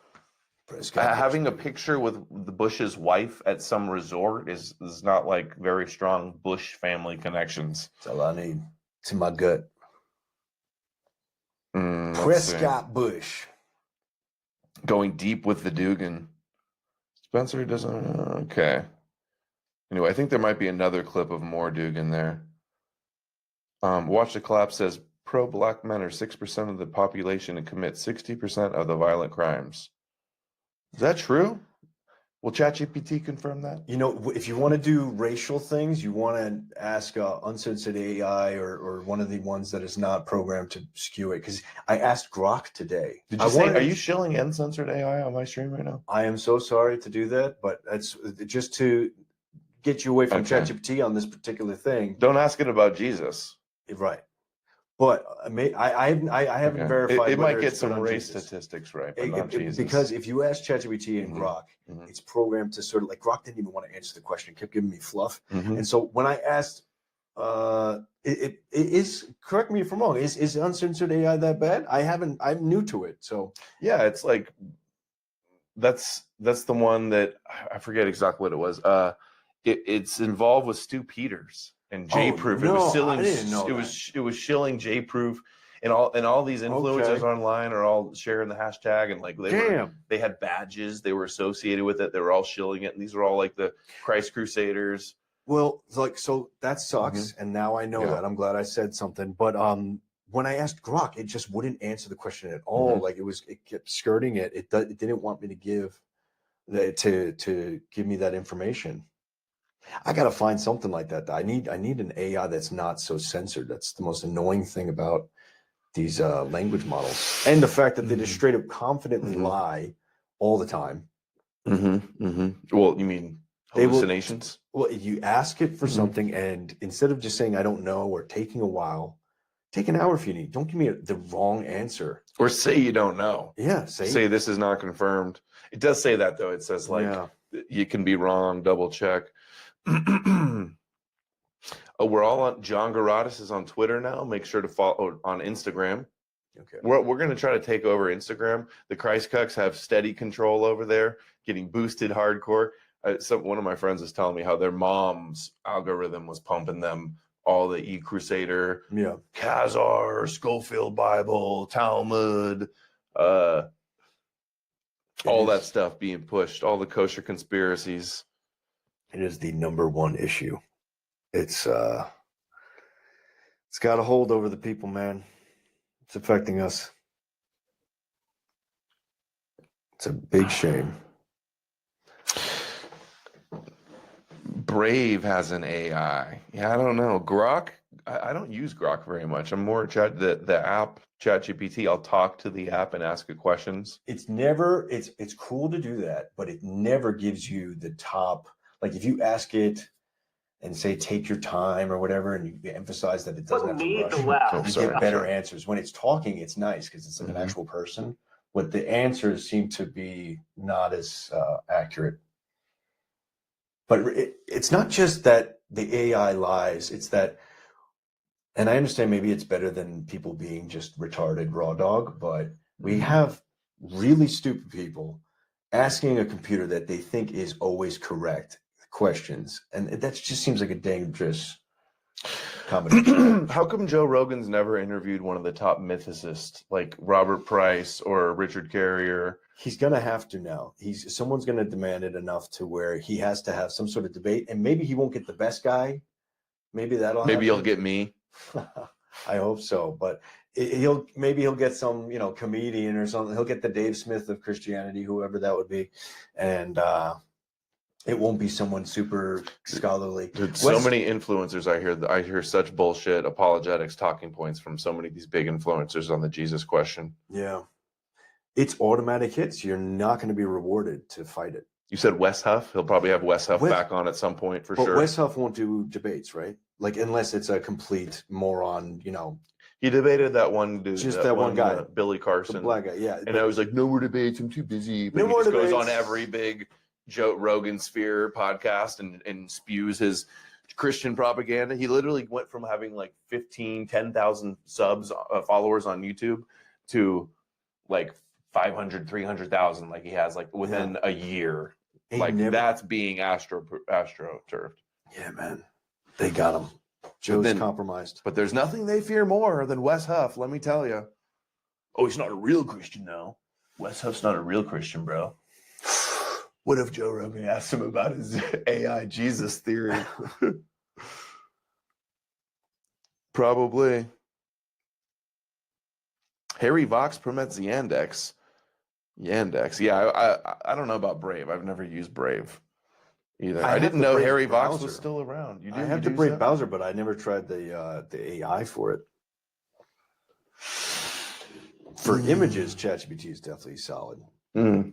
having a picture with the Bush's wife at some resort is not like very strong Bush family connections. That's all I need. It's in my gut. Let's see. Prescott Bush. Going deep with the Dugin. Spencer doesn't... Okay. Anyway, I think there might be another clip of more Dugin there. Watch the Collapse says, pro-black men are 6% of the population and commit 60% of the violent crimes. Is that true? Will ChatGPT confirm that? You know, if you want to do racial things, you want to ask uncensored AI or one of the ones that is not programmed to skew it. Because I asked Grok today. Did you say, are you shilling uncensored AI on my stream right now? I am so sorry to do that, but that's just to get you away from Okay. ChatGPT on this particular thing. Don't ask it about Jesus. Right. But I haven't Okay. verified. It might whether get it's some put on race Jesus. statistics right, but not Jesus. Because if you ask ChatGPT and Mhm. Grok, Mhm. it's programmed to sort of like Grok didn't even want to answer the question; it kept giving me fluff. Mhm. And so when I asked, it is, correct me if I'm wrong, is uncensored AI that bad? I'm new to it, so Yeah, it's like that's the one that I forget exactly what it was. It's involved with Stu Peters and J-Proof. no, it was shilling, I didn't know it was shilling J-Proof, and all these influencers Okay. online are all sharing the hashtag, and like they had badges, they were associated with it, they were all shilling it, and these are all like the Christ Crusaders. Well, like, so that sucks, and now I know Yeah. that. I'm glad I said something. But when I asked Grok, it just wouldn't answer the question at all. Like it kept skirting it. It didn't want me to give to give me that information. I got to find something like that. I need an AI that's not so censored. That's the most annoying thing about these language models, and the fact that they just straight up confidently lie all the time. Well, you mean They will- hallucinations? Well, you ask it for something, and instead of just saying I don't know or taking a while, take an hour if you need. Don't give me the wrong answer. Or say you don't know. Yeah, Say this is not confirmed. It does say that, though. It says like you can be wrong, double check. Oh, we're all on. John Garadis is on Twitter now. Make sure to follow on Instagram. Okay. We're going to try to take over Instagram. The Christ Cucks have steady control over there, getting boosted hardcore. One of my friends was telling me how their mom's algorithm was pumping them all the E-Crusader, Khazar, Schofield Bible, Talmud, all that stuff being pushed, all the kosher conspiracies. It is the #1 issue. It's got a hold over the people, man. It's affecting us. It's a big shame. Brave has an AI. Yeah, I don't know. Grok, I don't use Grok very much. I'm more the app ChatGPT. I'll talk to the app and ask it questions. It's cool to do that, but it never gives you the top. Like if you ask it and say take your time or whatever, and you emphasize that it doesn't have to rush, you get better answers. When it's talking, it's nice because it's like an actual person, but the answers seem to be not as accurate. But it's not just that the AI lies, it's that, and I understand maybe it's better than people being just retarded raw dog, but we have really stupid people asking a computer that they think is always correct questions. And that just seems like a dangerous combination. How come Joe Rogan's never interviewed one of the top mythicists like Robert Price or Richard Carrier? He's going to have to now. Someone's going to demand it enough to where he has to have some sort of debate, and maybe he won't get the best guy. Maybe Maybe he'll get me. I hope so, but he'll get some, comedian or something. He'll get the Dave Smith of Christianity, whoever that would be. And It won't be someone super scholarly. Dude, so many influencers I hear such bullshit apologetics talking points from so many of these big influencers on the Jesus question. Yeah. It's automatic hits. You're not going to be rewarded to fight it. You said Wes Huff? He'll probably have Wes Huff back on at some point for sure. Wes Huff won't do debates, right? Like, unless it's a complete moron, you know. He debated that one dude. Just that one guy. Billy Carson. The black guy, yeah. And I was like, no more debates. I'm too busy. But No he more just goes debates. on every big Joe Rogan Sphere podcast and spews his Christian propaganda. He literally went from having like 10,000 subs, followers on YouTube to like 500, 300,000 like he has like within a year. That's being astroturfed. Yeah, man. They got him. Joe's compromised. But there's nothing they fear more than Wes Huff, let me tell you. Oh, he's not a real Christian now. Wes Huff's not a real Christian, bro. What if Joe Rogan asked him about his AI Jesus theory? Probably. Harry Vox promotes Yandex. Yeah, I don't know about Brave. I've never used Brave either. I didn't know Harry Vox was still around. I have the Brave browser, but I never tried the AI for it. For images, ChatGPT is definitely solid. Mm.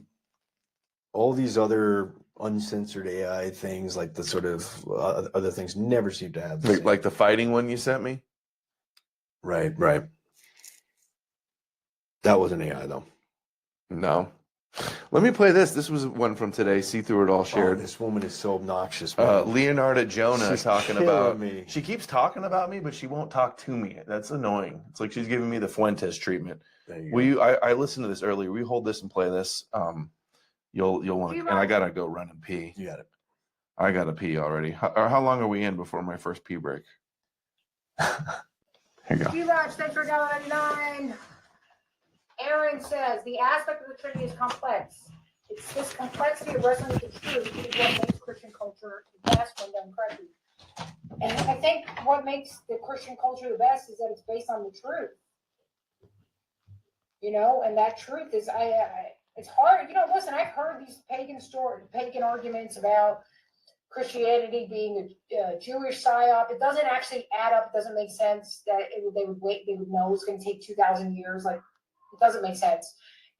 All these other uncensored AI things, like the sort of other things, never seem to have like the fighting one you sent me. Right. That wasn't AI though. No. Let me play this. This was one from today. See Through It All shared. This woman is so obnoxious. Man. Leonardo Jonah She's talking killing about me. She keeps talking about me, but she won't talk to me. That's annoying. It's like she's giving me the Fuentes treatment. I listened to this earlier. We hold this and play this. You'll want to, and I gotta go run and pee. You got it. I gotta pee already. How long are we in before my first pee break? Here you go. G-Raj, thanks for $1.99. Aaron says the aspect of the Trinity is complex. It's this complexity of wrestling with the truth is what makes Christian culture the best when done correctly. And I think what makes the Christian culture the best is that it's based on the truth. You know, and that truth is, it's hard. You know, listen, I've heard these pagan arguments about Christianity being a Jewish psyop. It doesn't actually add up. It doesn't make sense that they would know it's going to take 2,000 years. Like, it doesn't make sense.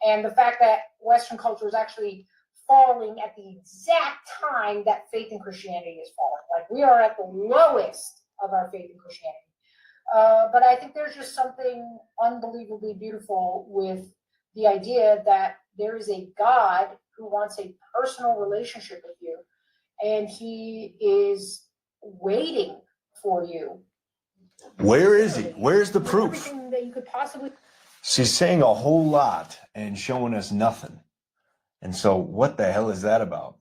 And the fact that Western culture is actually falling at the exact time that faith in Christianity is falling. Like, we are at the lowest of our faith in Christianity. But I think there's just something unbelievably beautiful with the idea that there is a God who wants a personal relationship with you, and he is waiting for you. Where is he? Where's the proof? Everything that you could possibly. She's saying a whole lot and showing us nothing. And so what the hell is that about?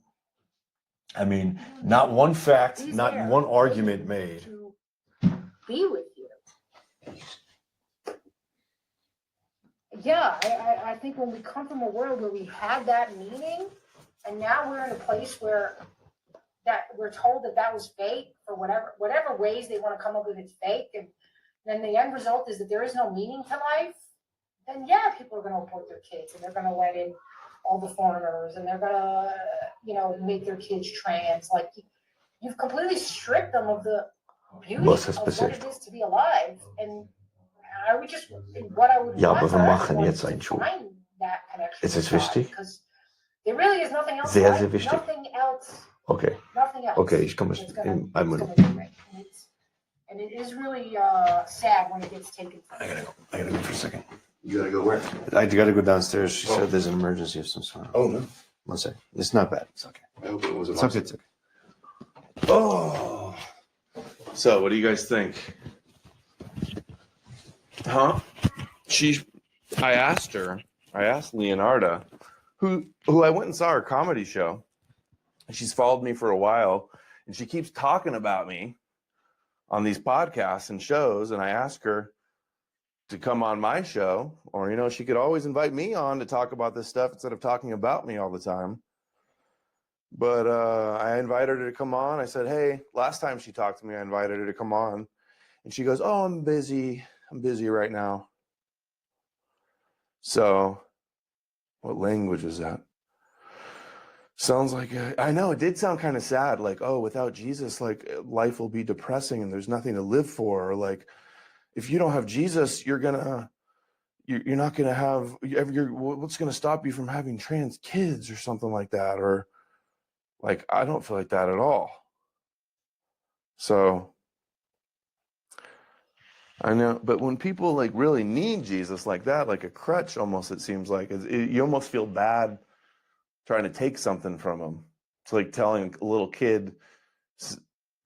I mean, not one fact, not one argument made. To be with you. Yeah, I think when we come from a world where we had that meaning, and now we're in a place where that we're told that was fake for whatever ways they want to come up with it's fake, and then the end result is that there is no meaning to life, then yeah, people are going to abort their kids, and they're going to let in all the foreigners, and they're going to, make their kids trans. Like, you've completely stripped them of the beauty of what it is to be alive. And I would just, what I would Ja, aber wir want machen jetzt to einen Schuh. find that connection. Ist es wichtig? Because there really is nothing else. Sehr, sehr wichtig. Nothing else. Okay. Nothing else. Okay, ich komme in einem Minute. And it is really sad when it gets taken. I gotta go for a second. You gotta go where? I gotta go downstairs. She said there's an emergency of some sort. Oh, no. One second. It's not bad. It's okay. I hope it was It's okay. It's okay. Oh. So, what do you guys think? Huh? I asked Leonarda, who I went and saw her comedy show. She's followed me for a while, and she keeps talking about me on these podcasts and shows, and I asked her to come on my show, or, she could always invite me on to talk about this stuff instead of talking about me all the time. But I invited her to come on. I said, hey, last time she talked to me, I invited her to come on. And she goes, oh, I'm busy. I'm busy right now. So what language is that? Sounds like I know it did sound kind of sad. Like, oh, without Jesus, like life will be depressing and there's nothing to live for. Or like, if you don't have Jesus, you're not gonna have what's gonna stop you from having trans kids or something like that. Or like, I don't feel like that at all. So I know, but when people like really need Jesus like that, like a crutch, almost it seems like you almost feel bad trying to take something from them. It's like telling a little kid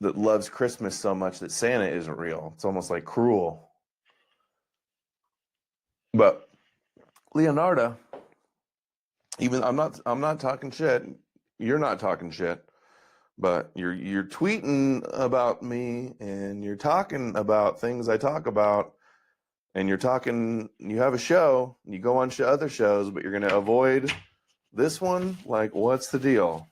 that loves Christmas so much that Santa isn't real. It's almost like cruel. But Leonardo, even I'm not talking shit. You're not talking shit, but you're tweeting about me and you're talking about things I talk about, and you have a show, you go on other shows, but you're going to avoid this one. Like, what's the deal?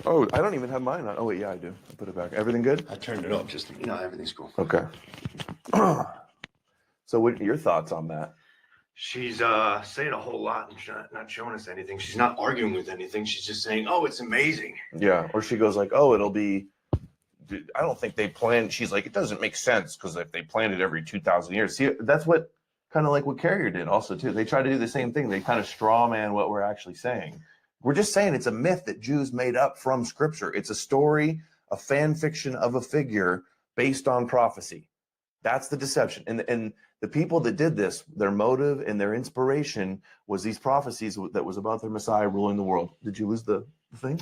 Oh, I don't even have mine on. Oh wait, yeah, I do. I put it back. Everything good? I turned it up just, everything's cool. Okay. So what are your thoughts on that? She's saying a whole lot and not showing us anything. She's not arguing with anything. She's just saying, oh, it's amazing. Yeah. Or she goes like, oh, it'll be, I don't think they planned. She's like, it doesn't make sense because if they planned it every 2,000 years. See, that's what kind of like what Carrier did also too. They try to do the same thing. They kind of straw man what we're actually saying. We're just saying it's a myth that Jews made up from scripture. It's a story, a fan fiction of a figure based on prophecy. That's the deception. And the people that did this, their motive and their inspiration was these prophecies that was about their Messiah ruling the world. Did you lose the thing?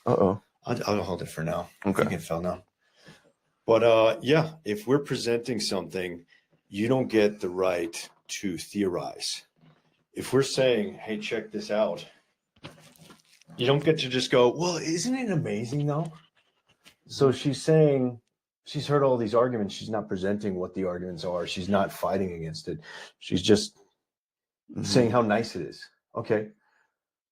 Uh-oh. I'll hold it for now. Okay. I think it fell now. But yeah, if we're presenting something, you don't get the right to theorize. If we're saying, hey, check this out, you don't get to just go, well, isn't it amazing though? So she's saying, she's heard all these arguments. She's not presenting what the arguments are. She's not fighting against it. She's just saying how nice it is. Okay,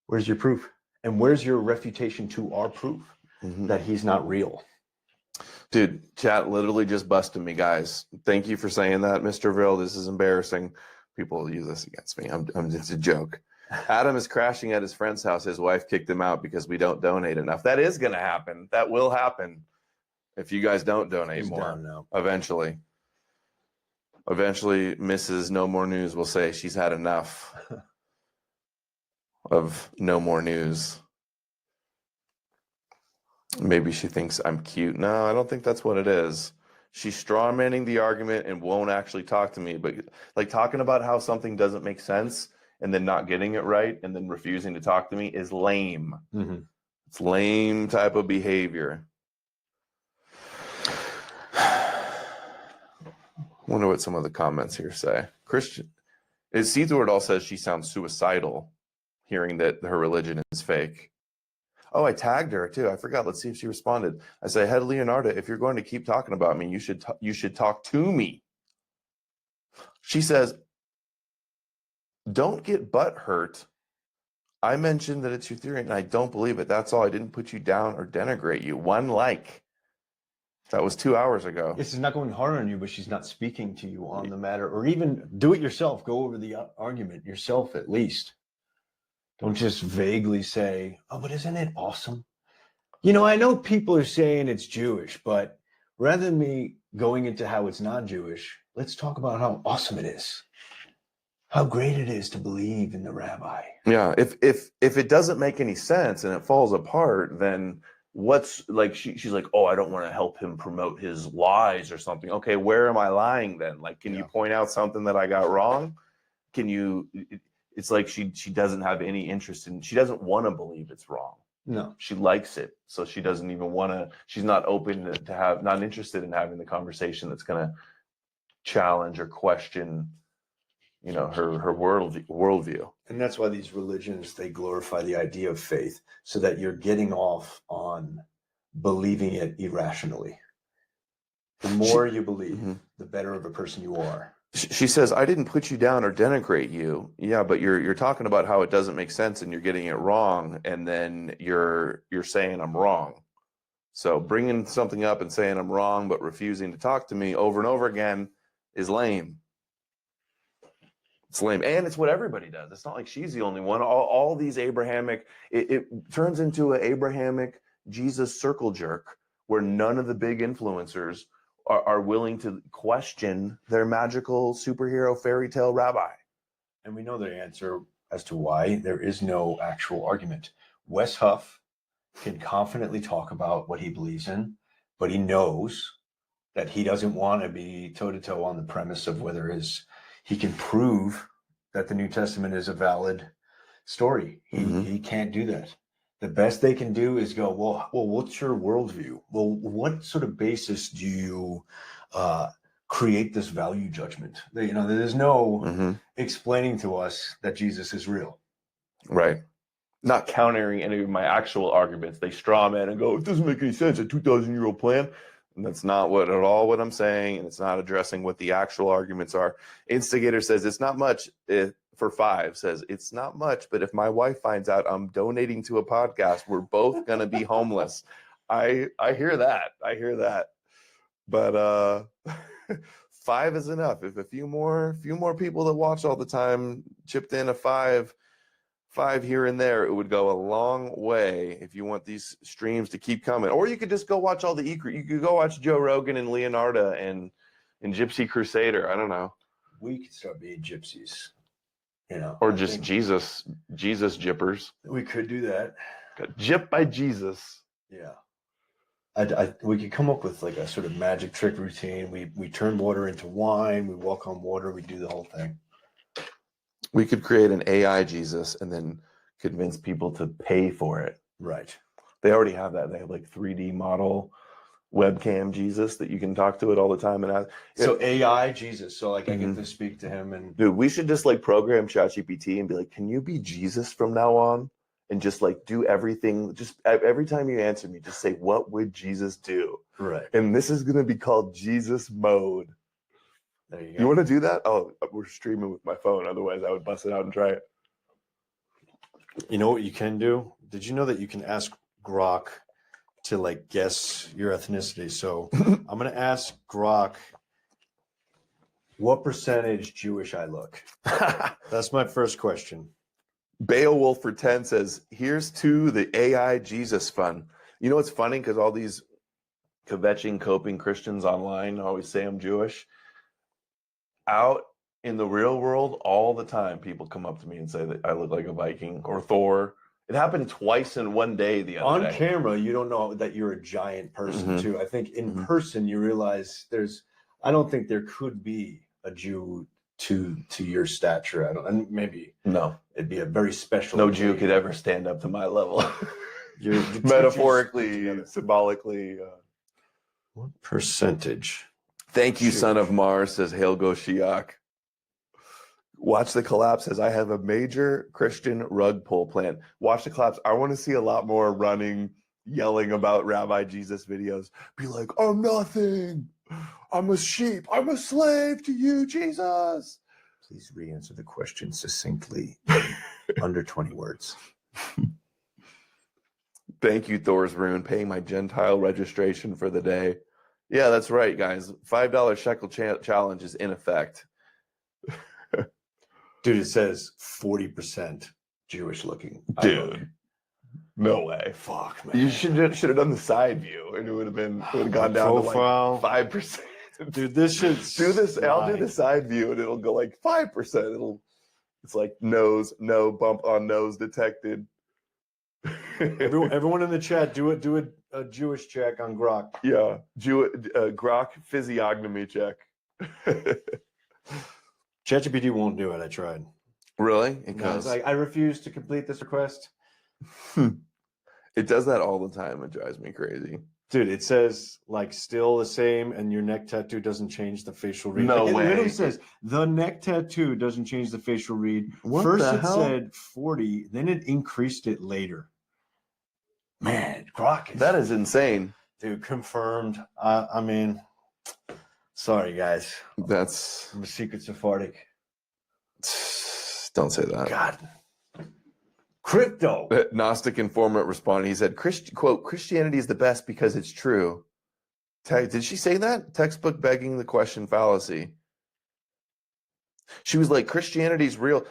where's your proof? And where's your refutation to our proof that he's not real? Dude, chat literally just busted me, guys. Thank you for saying that, Mr. Ville. This is embarrassing. People use this against me. It's a joke. Adam is crashing at his friend's house. His wife kicked him out because we don't donate enough. That is going to happen. That will happen if you guys don't donate He's more. down now. Eventually, Mrs. No More News will say she's had enough of no more news. Maybe she thinks I'm cute. No, I don't think that's what it is. She's strawmanning the argument and won't actually talk to me. But like talking about how something doesn't make sense and then not getting it right and then refusing to talk to me is lame. It's lame type of behavior. Wonder what some of the comments here say. Christian, Seathward says she sounds suicidal, hearing that her religion is fake. Oh, I tagged her too. I forgot. Let's see if she responded. I say, "Hey, Leonardo, if you're going to keep talking about me, you should talk to me." She says, "Don't get butt hurt. I mentioned that it's your theory, and I don't believe it. That's all. I didn't put you down or denigrate you. One like." That was 2 hours ago. Yes, she's not going hard on you, but she's not speaking to you on the matter, or even do it yourself. Go over the argument yourself at least. Don't just vaguely say, oh, but isn't it awesome? You know, I know people are saying it's Jewish, but rather than me going into how it's not Jewish, let's talk about how awesome it is. How great it is to believe in the rabbi. Yeah, if it doesn't make any sense and it falls apart, then what's like she's like, oh, I don't want to help him promote his lies or something. Okay, where am I lying then? Like, can you point out something that I got wrong? Can you? It's like she doesn't have any interest in. She doesn't want to believe it's wrong. No, she likes it, so she doesn't even want to. She's not open to have, not interested in having the conversation that's going to challenge or question, you know, her worldview. And that's why these religions, they glorify the idea of faith so that you're getting off on believing it irrationally. The more you believe, the better of a person you are. She says, I didn't put you down or denigrate you. Yeah, but you're talking about how it doesn't make sense and you're getting it wrong, and then you're saying I'm wrong. So bringing something up and saying I'm wrong but refusing to talk to me over and over again is lame. It's lame. And it's what everybody does. It's not like she's the only one. All these Abrahamic, it turns into an Abrahamic Jesus circle jerk where none of the big influencers are willing to question their magical superhero fairy tale rabbi. And we know the answer as to why there is no actual argument. Wes Huff can confidently talk about what he believes in, but he knows that he doesn't want to be toe-to-toe on the premise of whether he can prove that the New Testament is a valid story. He can't do that. The best they can do is go, well, what's your worldview? Well, what sort of basis do you create this value judgment? There's no explaining to us that Jesus is real. Right. Not countering any of my actual arguments. They straw man and go, it doesn't make any sense, a 2,000-year-old plan. And that's not at all what I'm saying, and it's not addressing what the actual arguments are. Instigator says it's not much. For 5 says it's not much, but if my wife finds out I'm donating to a podcast, we're both gonna be homeless. I hear that. I hear that. But 5 is enough. If a few more people that watch all the time chipped in a 5 here and there, it would go a long way if you want these streams to keep coming. Or you could just go watch all the you could go watch Joe Rogan and Leonardo and Gypsy Crusader. I don't know. We could start being gypsies, or just Jesus jippers. We could do that. Got gypped by Jesus. Yeah. We could come up with like a sort of magic trick routine. We turn water into wine. We walk on water. We do the whole thing. We could create an AI Jesus and then convince people to pay for it. Right. They already have that. They have like 3D model webcam Jesus that you can talk to it all the time. And so AI Jesus. So like I get to speak to him and dude, we should just like program ChatGPT and be like, can you be Jesus from now on? And just like do everything. Just every time you answer me, just say, what would Jesus do? Right. And this is going to be called Jesus mode. There you go. You want to do that? Oh, we're streaming with my phone. Otherwise, I would bust it out and try it. You know what you can do? Did you know that you can ask Grok to like guess your ethnicity? So I'm going to ask Grok what percentage Jewish I look. That's my first question. Beowulf for 10 says, here's to the AI Jesus fun. You know what's funny? Because all these kvetching, coping Christians online always say I'm Jewish. Out in the real world, all the time, people come up to me and say that I look like a Viking or Thor. It happened twice in one day the other day. On camera, you don't know that you're a giant person, too. I think in person, you realize I don't think there could be a Jew to your stature. And maybe no, it'd be a very special. No Jew could ever stand up to my level. You're metaphorically, symbolically. What percentage? Thank you, son of Mars, says Hail Go Shiak. Watch the Collapse says, I have a major Christian rug pull plan. Watch the Collapse. I want to see a lot more running, yelling about Rabbi Jesus videos. Be like, I'm nothing. I'm a sheep. I'm a slave to you, Jesus. Please re-answer the question succinctly, under 20 words. Thank you, Thor's Rune, paying my Gentile registration for the day. Yeah, that's right, guys. $5 shekel challenge is in effect. Dude, it says 40% Jewish looking. Dude, no way. Fuck, man. You should have done the side view, and it would have gone down profile. To like 5%. Dude, this should do this. I'll do the side view, and it'll go like 5%. It's like no bump on nose detected. Everyone in the chat, do a Jewish check on Grok. Yeah, Grok physiognomy check. ChatGPT won't do it. I tried. Really? I refuse to complete this request. It does that all the time. It drives me crazy. Dude, it says like still the same, and your neck tattoo doesn't change the facial read. No way. It literally says the neck tattoo doesn't change the facial read. What First the it hell? said 40, then it increased it later. Man, Grok That is insane. Dude, confirmed. I mean, sorry guys. I'm a secret Sephardic. Don't say that. God. Crypto. Gnostic informant responded. He said, quote, Christianity is the best because it's true. Did she say that? Textbook begging the question fallacy. She was like, Christianity's real.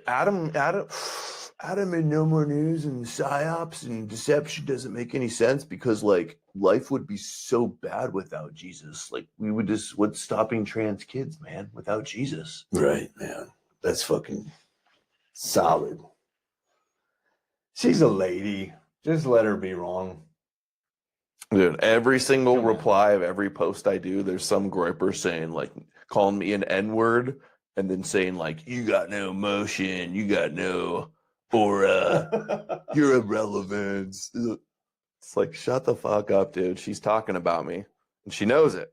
Adam and no more news and psyops and deception doesn't make any sense because like life would be so bad without Jesus. Like we would just what's stopping trans kids, man, without Jesus. Right, man. That's fucking solid. She's a lady. Just let her be wrong. Dude, every single Come on. reply of every post I do, there's some groiper saying like calling me an N-word and then saying like, you got no emotion, you got no aura, you're irrelevant. It's like, shut the fuck up, dude. She's talking about me and she knows it.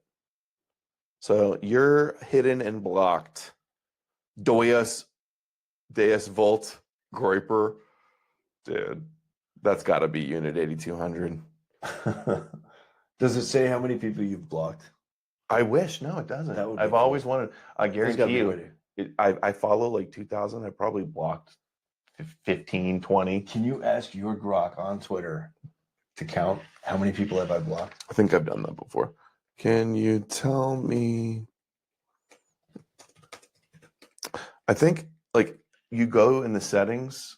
So you're hidden and blocked. Deus Volt Groiper. Dude, that's got to be Unit 8200. Does it say how many people you've blocked? I wish. No, it doesn't. That would be I've cool. always wanted. I There's gotta guarantee be a you. way to- I follow like 2,000. I probably blocked 15, 20. Can you ask your Grok on Twitter to count how many people have I blocked? I think I've done that before. Can you tell me? I think like you go in the settings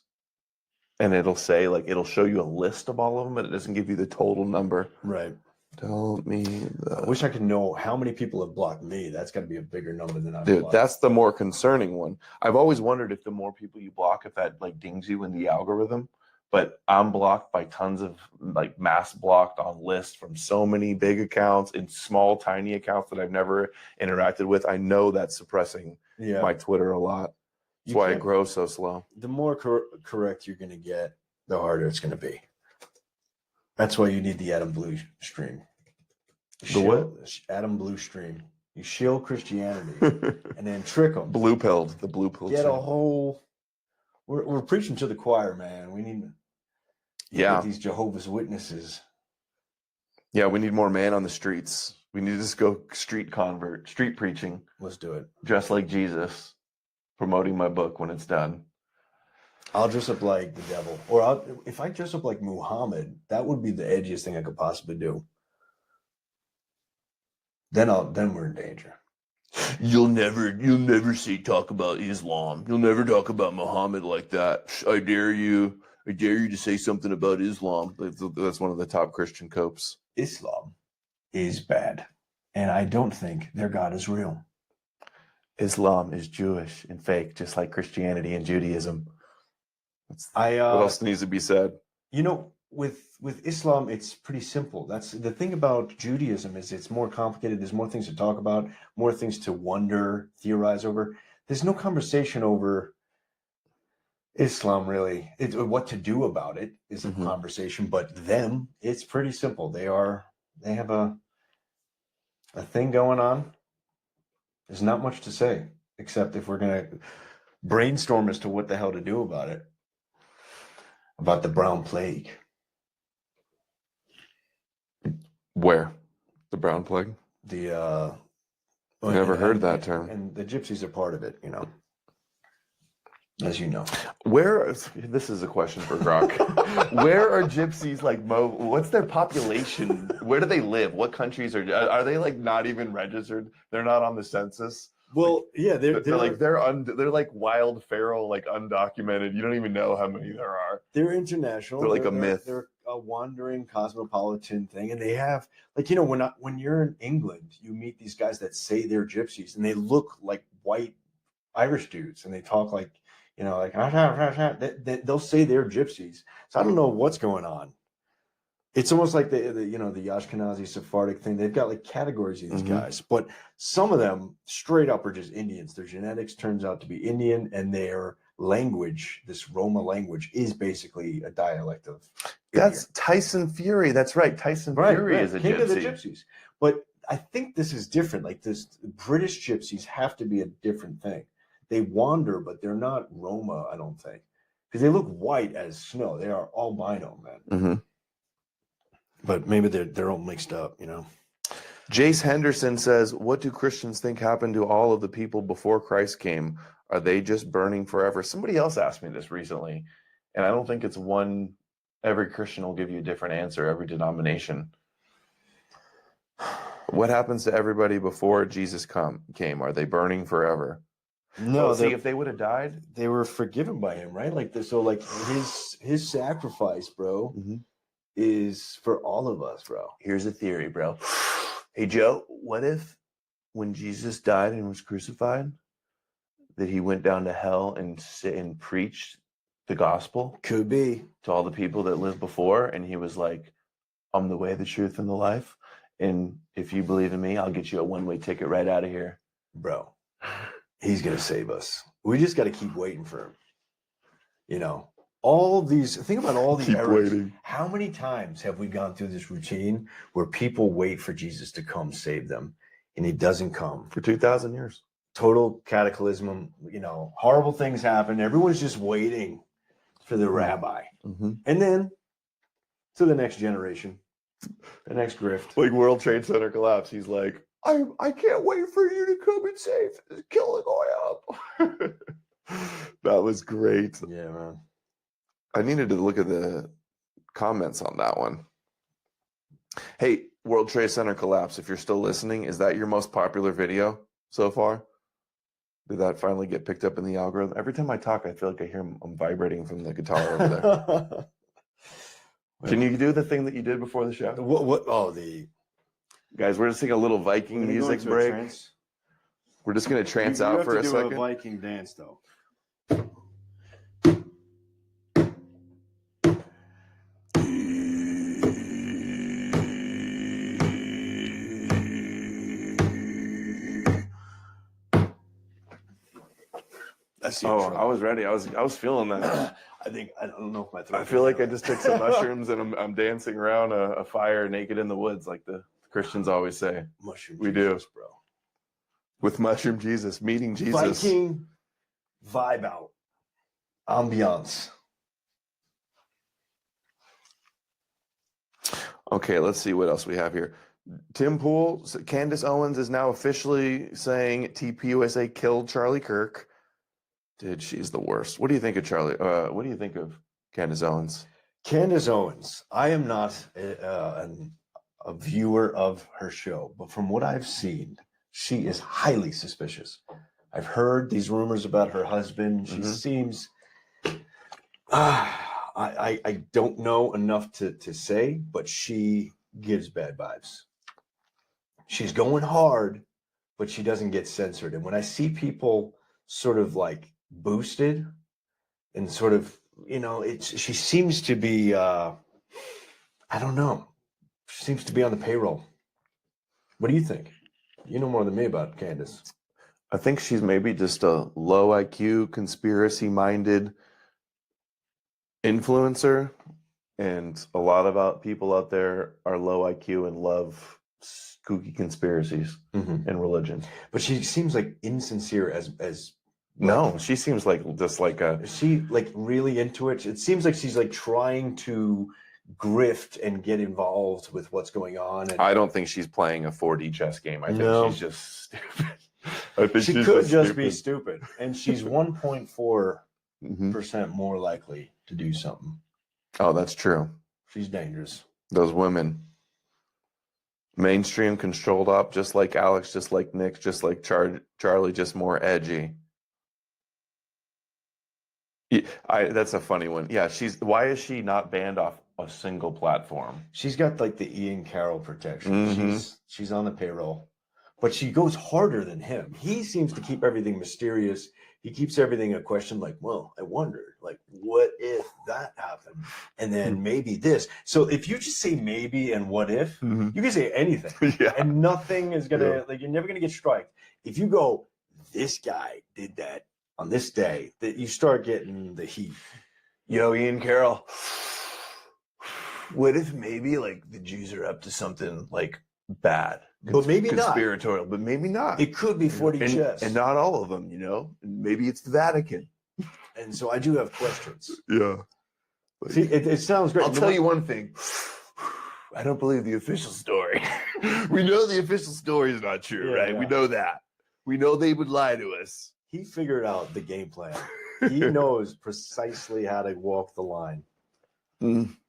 and it'll say like it'll show you a list of all of them, but it doesn't give you the total number. Right. Tell me I wish I could know how many people have blocked me. That's got to be a bigger number than I've Dude, blocked. that's the more concerning one. I've always wondered if the more people you block, if that like dings you in the algorithm. But I'm blocked by tons of like mass blocked on lists from so many big accounts and small, tiny accounts that I've never interacted with. I know that's suppressing my Twitter a lot. That's why it grows so slow. The more correct you're going to get, the harder it's going to be. That's why you need the Adam Blue stream. Adam Blue stream. You shill Christianity and then trick them. Blue pilled, the blue pill. Get a whole. We're preaching to the choir, man. We need. Get these Jehovah's Witnesses. Yeah, we need more man on the streets. We need to just go street preaching. Let's do it. Just like Jesus, promoting my book when it's done. I'll dress up like the devil, or if I dress up like Muhammad, that would be the edgiest thing I could possibly do. Then we're in danger. You'll never talk about Islam. You'll never talk about Muhammad like that. I dare you to say something about Islam. That's one of the top Christian copes. Islam is bad, and I don't think their God is real. Islam is Jewish and fake, just like Christianity and Judaism. What else needs to be said? You know, with Islam, it's pretty simple. That's the thing about Judaism is it's more complicated. There's more things to talk about, more things to wonder, theorize over. There's no conversation over Islam, really. What to do about it is a conversation, but them, it's pretty simple. They have a thing going on. There's not much to say, except if we're going to brainstorm as to what the hell to do about it. About the brown plague. Where? The brown plague? I never heard that term. And the gypsies are part of it, as you know. This is a question for Grok. Where are gypsies what's their population? Where do they live? What countries are they like not even registered? They're not on the census? Well, yeah, they're like wild, feral, like undocumented. You don't even know how many there are. They're international. They're like a myth. They're a wandering cosmopolitan thing, and they have when you're in England, you meet these guys that say they're gypsies, and they look like white Irish dudes, and they talk like they'll say they're gypsies. So I don't know what's going on. It's almost like the Ashkenazi Sephardic thing. They've got like categories of these guys, but some of them straight up are just Indians. Their genetics turns out to be Indian, and their language, this Roma language, is basically a dialect of India. That's Tyson Fury. That's right. Tyson Fury is a King gypsy. of the gypsies. But I think this is different. Like this, British gypsies have to be a different thing. They wander, but they're not Roma, I don't think, because they look white as snow. They are albino, man. But maybe they're all mixed up, Jace Henderson says, what do Christians think happened to all of the people before Christ came? Are they just burning forever? Somebody else asked me this recently, and I don't think it's one. Every Christian will give you a different answer, every denomination. What happens to everybody before Jesus came? Are they burning forever? No, See, if they would have died, they were forgiven by him, right? Like so, like his sacrifice, bro, is for all of us, bro. here's a theory, bro. Hey, Joe, what if when Jesus died and was crucified, that he went down to hell and preached the gospel Could be, to all the people that lived before, and he was like, I'm the way, the truth, and the life. And if you believe in me, I'll get you a one-way ticket right out of here. bro. He's gonna save us. We just got to keep waiting for him. You know, all these. Think about all the Keep errors. waiting. How many times have we gone through this routine where people wait for Jesus to come save them, and he doesn't come? For 2,000 years. Total cataclysm. You know, horrible things happen. Everyone's just waiting for the rabbi, and then to the next generation, the next grift. Like World Trade Center collapse. He's like, I can't wait for you to come and save, kill the guy up. That was great. Yeah, man. I needed to look at the comments on that one. Hey, World Trade Center collapse. If you're still listening, is that your most popular video so far? Did that finally get picked up in the algorithm? Every time I talk, I feel like I hear I'm vibrating from the guitar over there. Can you do the thing that you did before the show? What? Oh, the Guys, we're just taking a little Viking music break. We're just going to trance out for a second. A Viking dance, though. That's the intro. I was ready. I was feeling that. I don't know if my throat. I feel like I just took some mushrooms and I'm dancing around a fire naked in the woods, like the Christians always say. Mushroom. We Jesus, do. bro. With Mushroom Jesus, meeting Jesus. Viking vibe out, ambiance. Okay, let's see what else we have here. Tim Pool, Candace Owens is now officially saying TPUSA killed Charlie Kirk. Dude, she's the worst. What do you think of Charlie? What do you think of Candace Owens? Candace Owens. I am not a viewer of her show, but from what I've seen, she is highly suspicious. I've heard these rumors about her husband. She seems. I don't know enough to say, but she gives bad vibes. She's going hard, but she doesn't get censored. And when I see people sort of like boosted and sort of, you know, she seems to be, I don't know. She seems to be on the payroll. What do you think? You know more than me about Candace. I think she's maybe just a low IQ, conspiracy-minded influencer, and a lot of people out there are low IQ and love kooky conspiracies and religion. But she seems like insincere as no, she seems like just like a. Is she like really into it? It seems like she's like trying to grift and get involved with what's going on. And I don't think she's playing a 4D chess game. I think she's just stupid. I think she she's could just be stupid, and she's 1.4% more likely to do something. Oh, that's true. She's dangerous. Those women. Mainstream, controlled up, just like Alex, just like Nick, just like Charlie, just more edgy. That's a funny one. Yeah, why is she not banned off a single platform? She's got like the Ian Carroll protection. She's on the payroll, but she goes harder than him. He seems to keep everything mysterious. He keeps everything a question, like, well, I wondered, like, what if that happened? And then maybe this. So if you just say maybe and what if, you can say anything. And nothing is going to, like, you're never going to get striked. If you go, this guy did that on this day, that you start getting the heat. Yo, Ian Carroll, what if maybe, like, the Jews are up to something, like, bad? But maybe not. Conspiratorial, but maybe not. It could be 4D chess. And not all of them, you know? Maybe it's the Vatican. And so I do have questions. Yeah. See, it sounds great. I'll tell you one thing. I don't believe the official story. We know the official story is not true, right? We know that. We know they would lie to us. He figured out the game plan. He knows precisely how to walk the line.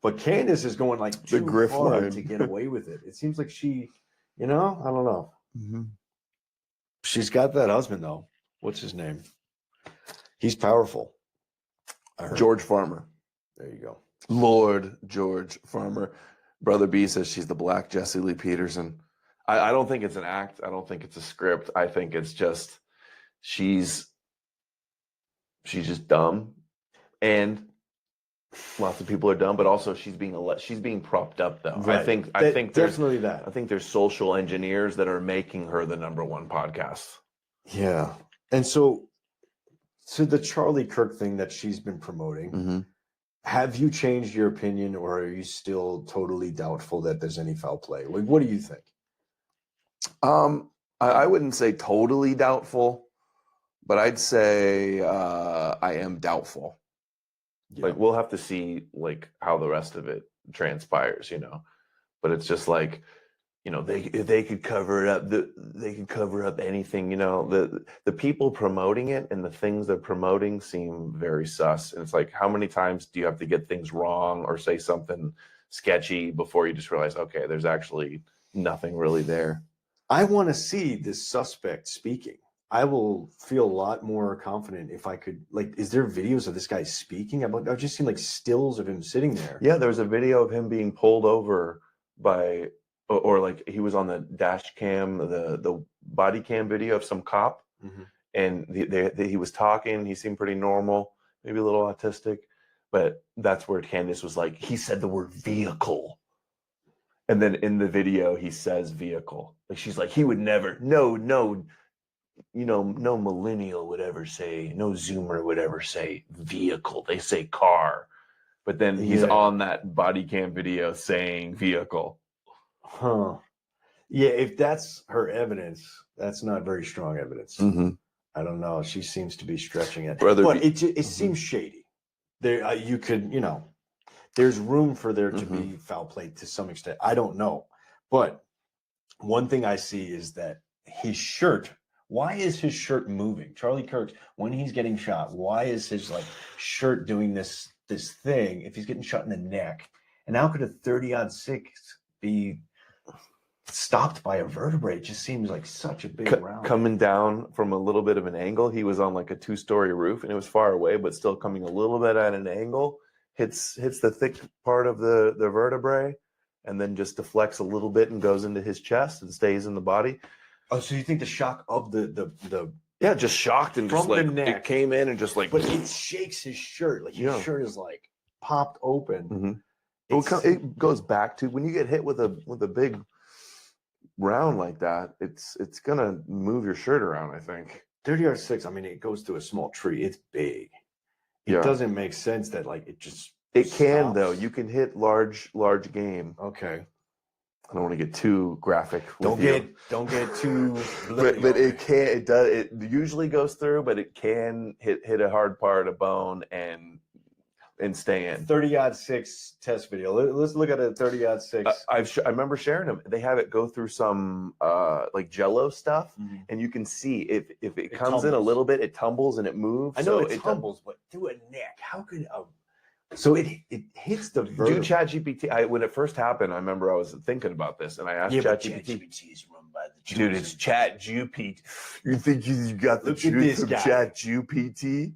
But Candace is going like too hard to get away with it. It seems like she, you know, I don't know. She's got that husband though. what's his name? He's powerful. I heard. George Farmer. There you go. Lord George Farmer. Brother B says she's the Black Jessie Lee Peterson. I don't think it's an act. I don't think it's a script. I think it's just she's just dumb, and lots of people are dumb. But also she's being propped up though. Right. I think there's definitely that. I think there's social engineers that are making her the #1 podcast. Yeah, and so the Charlie Kirk thing that she's been promoting. Mm-hmm. Have you changed your opinion, or are you still totally doubtful that there's any foul play? Like, what do you think? I wouldn't say totally doubtful, but I'd say I am doubtful. Yeah. Like we'll have to see like how the rest of it transpires, you know. But it's just like, you know, they could cover it up. They could cover up anything, you know. The people promoting it and the things they're promoting seem very sus. And it's like, how many times do you have to get things wrong or say something sketchy before you just realize, okay, there's actually nothing really there. I want to see this suspect speaking. I will feel a lot more confident if I could, like, is there videos of this guy speaking? I've just seen like stills of him sitting there. Yeah, there was a video of him being pulled over by, or like he was on the dash cam, the body cam video of some cop, and he was talking. He seemed pretty normal, maybe a little autistic, but that's where Candace was like, he said the word vehicle. And then in the video, he says vehicle. Like she's like, he would never, no, you know, no millennial would ever say, no Zoomer would ever say vehicle. They say car. But then he's on that body cam video saying vehicle. Huh. Yeah, if that's her evidence, that's not very strong evidence. I don't know. She seems to be stretching it. But it seems shady. There, you could, you know, there's room for there to be foul play to some extent. I don't know. But one thing I see is that his shirt, why is his shirt moving? Charlie Kirk, when he's getting shot, why is his like shirt doing this thing if he's getting shot in the neck? And how could a 30-06 be stopped by a vertebrae? It just seems like such a big round. Coming down from a little bit of an angle, he was on like a 2-story roof and it was far away, but still coming a little bit at an angle. Hits the thick part of the vertebrae, and then just deflects a little bit and goes into his chest and stays in the body. Oh, so you think the shock of the yeah, just shocked and from just like the neck, it came in and just like, but it shakes his shirt, like his shirt is like popped open. It goes back to when you get hit with a big round like that, it's gonna move your shirt around. I think 30-06. I mean, it goes through a small tree. It's big. It doesn't make sense that like it just. It can stops. Though. You can hit large game. Okay. I don't want to get too graphic. Don't get too. but it can. It does. It usually goes through, but it can hit a hard part of bone and stay in. 30-06 test video. Let's look at a 30-06. I remember sharing them. They have it go through some like Jello stuff, and you can see if it comes tumbles in a little bit, it tumbles and it moves. I know it tumbles, but through a neck, how could so it hits the vertebrae. Do ChatGPT. When it first happened, I remember I was thinking about this, and I asked ChatGPT. ChatGPT is run by the dude. It's ChatGPT. You think you got the truth from ChatGPT?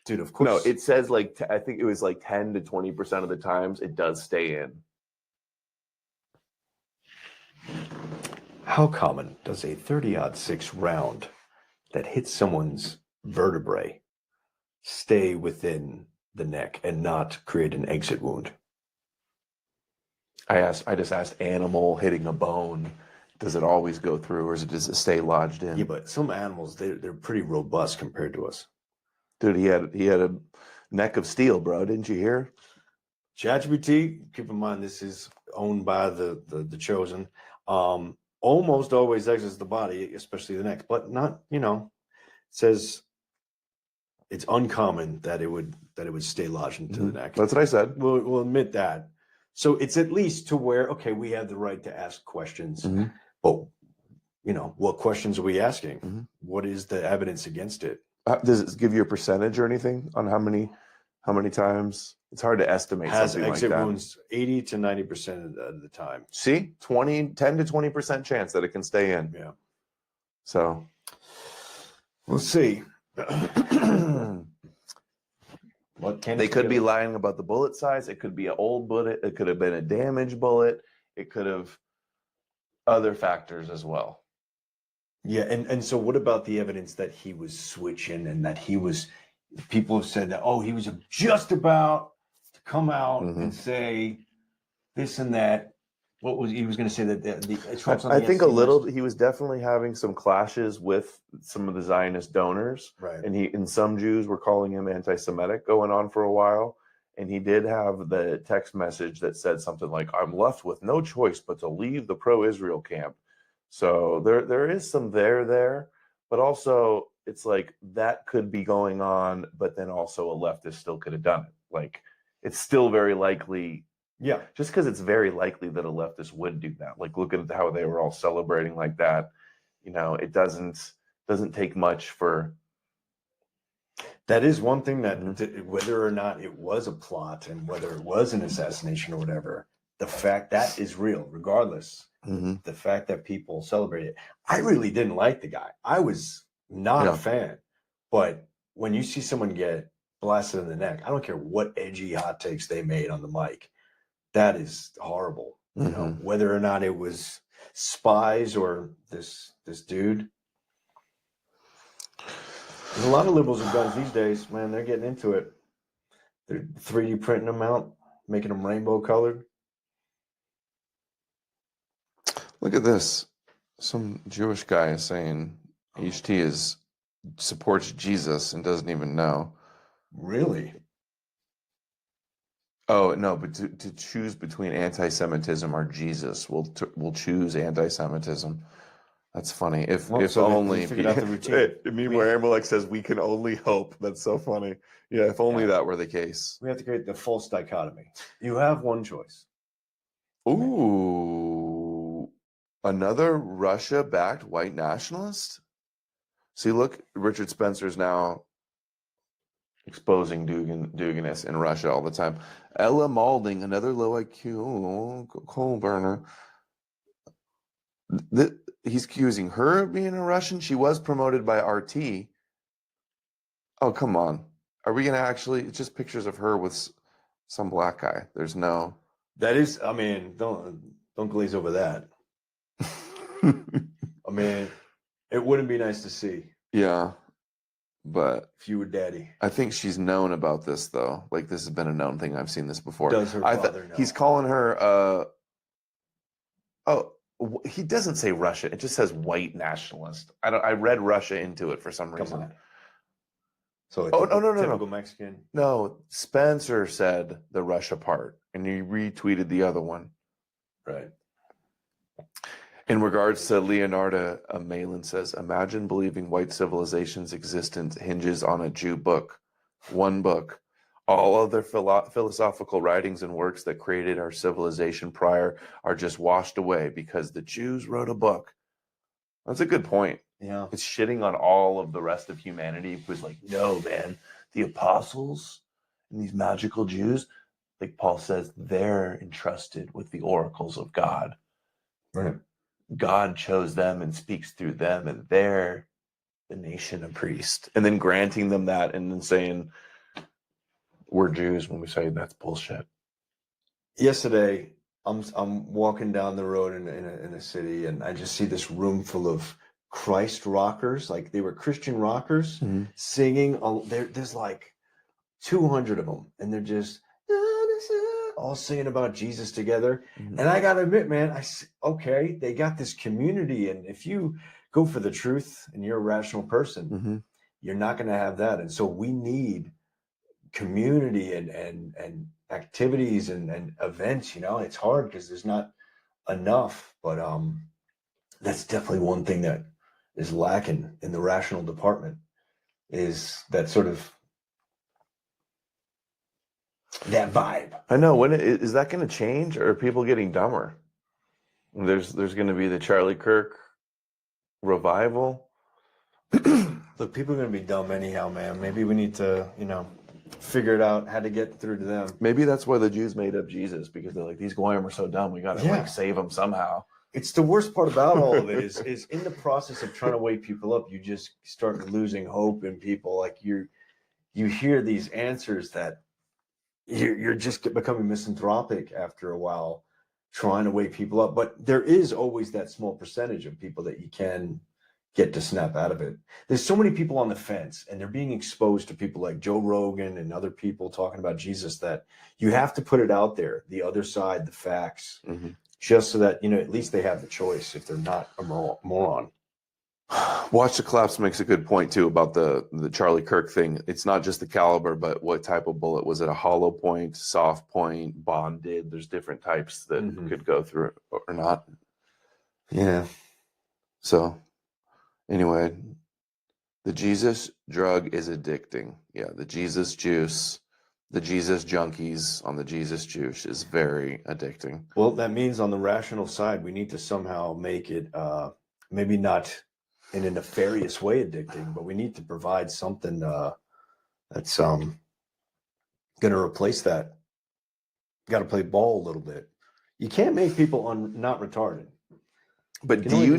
Dude, of course. No, it says like I think it was like 10 to 20% of the times it does stay in. How common does a 30-06 round that hits someone's vertebrae stay within the neck and not create an exit wound? I just asked animal hitting a bone. Does it always go through, or does it stay lodged in? Yeah, but some animals they're pretty robust compared to us. Dude, he had a neck of steel, bro. Didn't you hear? ChatGPT, keep in mind this is owned by the chosen. Almost always exits the body, especially the neck, but not, you know, it says it's uncommon that it would stay lodged into the neck. That's what I said. We'll admit that. So it's at least to where, okay, we have the right to ask questions, but you know, what questions are we asking? What is the evidence against it? Does it give you a percentage or anything on how many times? It's hard to estimate something like that. Exit wounds 80 to 90% of the time. See, 10 to 20% chance that it can stay in. Yeah. So, We'll see. What can They could be lying about the bullet size. It could be an old bullet. It could have been a damaged bullet. It could have other factors as well. Yeah, and so what about the evidence that he was switching and that he was? People have said that he was just about to come out and say this and that. What was he was going to say that I think a little. He was definitely having some clashes with some of the Zionist donors, right? And some Jews were calling him anti-Semitic going on for a while. And he did have the text message that said something like, "I'm left with no choice but to leave the pro-Israel camp." So there is some there, but also it's like that could be going on, but then also a leftist still could have done it. Like it's still very likely. Yeah, just because it's very likely that a leftist would do that. Like look at how they were all celebrating like that. It doesn't take much for. That is one thing that whether or not it was a plot and whether it was an assassination or whatever, the fact that is real, regardless. The fact that people celebrate it. I really didn't like the guy. I was not a fan. But when you see someone get blasted in the neck, I don't care what edgy hot takes they made on the mic. That is horrible. Whether or not it was spies or this dude. There's a lot of liberals with guns these days, man. They're getting into it. They're 3D printing them out, making them rainbow colored. Look at this. Some Jewish guy is saying HT supports Jesus and doesn't even know. Really? Oh no! But to choose between anti-Semitism or Jesus, we'll choose anti-Semitism. That's funny. If only. Figured out the routine. Where Amalek says we can only hope. That's so funny. Yeah, if only that were the case. We have to create the false dichotomy. You have one choice. Ooh, another Russia-backed white nationalist. See, look, Richard Spencer's now exposing Duganists in Russia all the time. Ella Maulding, another low IQ coal burner. He's accusing her of being a Russian. She was promoted by RT. Oh, come on. Are we going to actually... It's just pictures of her with some black guy. There's no... That is... I mean, don't glaze over that. I mean, it wouldn't be nice to see. Yeah. But if you were daddy, I think she's known about this though. Like this has been a known thing. I've seen this before. Does her father know? He's calling her. He doesn't say Russia. It just says white nationalist. I read Russia into it for some reason. Come on. So no. Mexican. No, Spencer said the Russia part, and he retweeted the other one. Right. In regards to Leonardo, Malin says, imagine believing white civilization's existence hinges on a Jew book. One book. All other philosophical writings and works that created our civilization prior are just washed away because the Jews wrote a book. That's a good point. Yeah. It's shitting on all of the rest of humanity. It was like, no, man, the apostles and these magical Jews, like Paul says, they're entrusted with the oracles of God. Right. God chose them and speaks through them, and they're the nation of priests. And then granting them that and then saying, we're Jews when we say that's bullshit. Yesterday, I'm walking down the road in a city, and I just see this room full of Christ rockers. Like they were Christian rockers singing. There's like 200 of them, and they're just all singing about Jesus together. And I got to admit, man, they got this community. And if you go for the truth and you're a rational person, you're not going to have that. And so we need community and activities and events. It's hard because there's not enough, but that's definitely one thing that is lacking in the rational department, is that sort of that vibe. I know. When is that going to change, or are people getting dumber? There's going to be the Charlie Kirk revival. Look, people are going to be dumb anyhow, man. Maybe we need to, figure it out how to get through to them. Maybe that's why the Jews made up Jesus, because they're like, these Goyim are so dumb. We got to save them somehow. It's the worst part about all of it is in the process of trying to wake people up, you just start losing hope in people. Like you hear these answers that you're just becoming misanthropic after a while, trying to wake people up. But there is always that small percentage of people that you can get to snap out of it. There's so many people on the fence, and they're being exposed to people like Joe Rogan and other people talking about Jesus, that you have to put it out there, the other side, the facts, just so that, you know, at least they have the choice if they're not a moron. Watch the Collapse makes a good point too about the Charlie Kirk thing. It's not just the caliber, but what type of bullet. Was it a hollow point, soft point, bonded? There's different types that could go through it or not. Yeah. So anyway, the Jesus drug is addicting. Yeah, the Jesus juice, the Jesus junkies on the Jesus juice is very addicting. Well, that means on the rational side, we need to somehow make it maybe not in a nefarious way addicting, but we need to provide something that's going to replace that. Got to play ball a little bit. You can't make people not retarded. But do you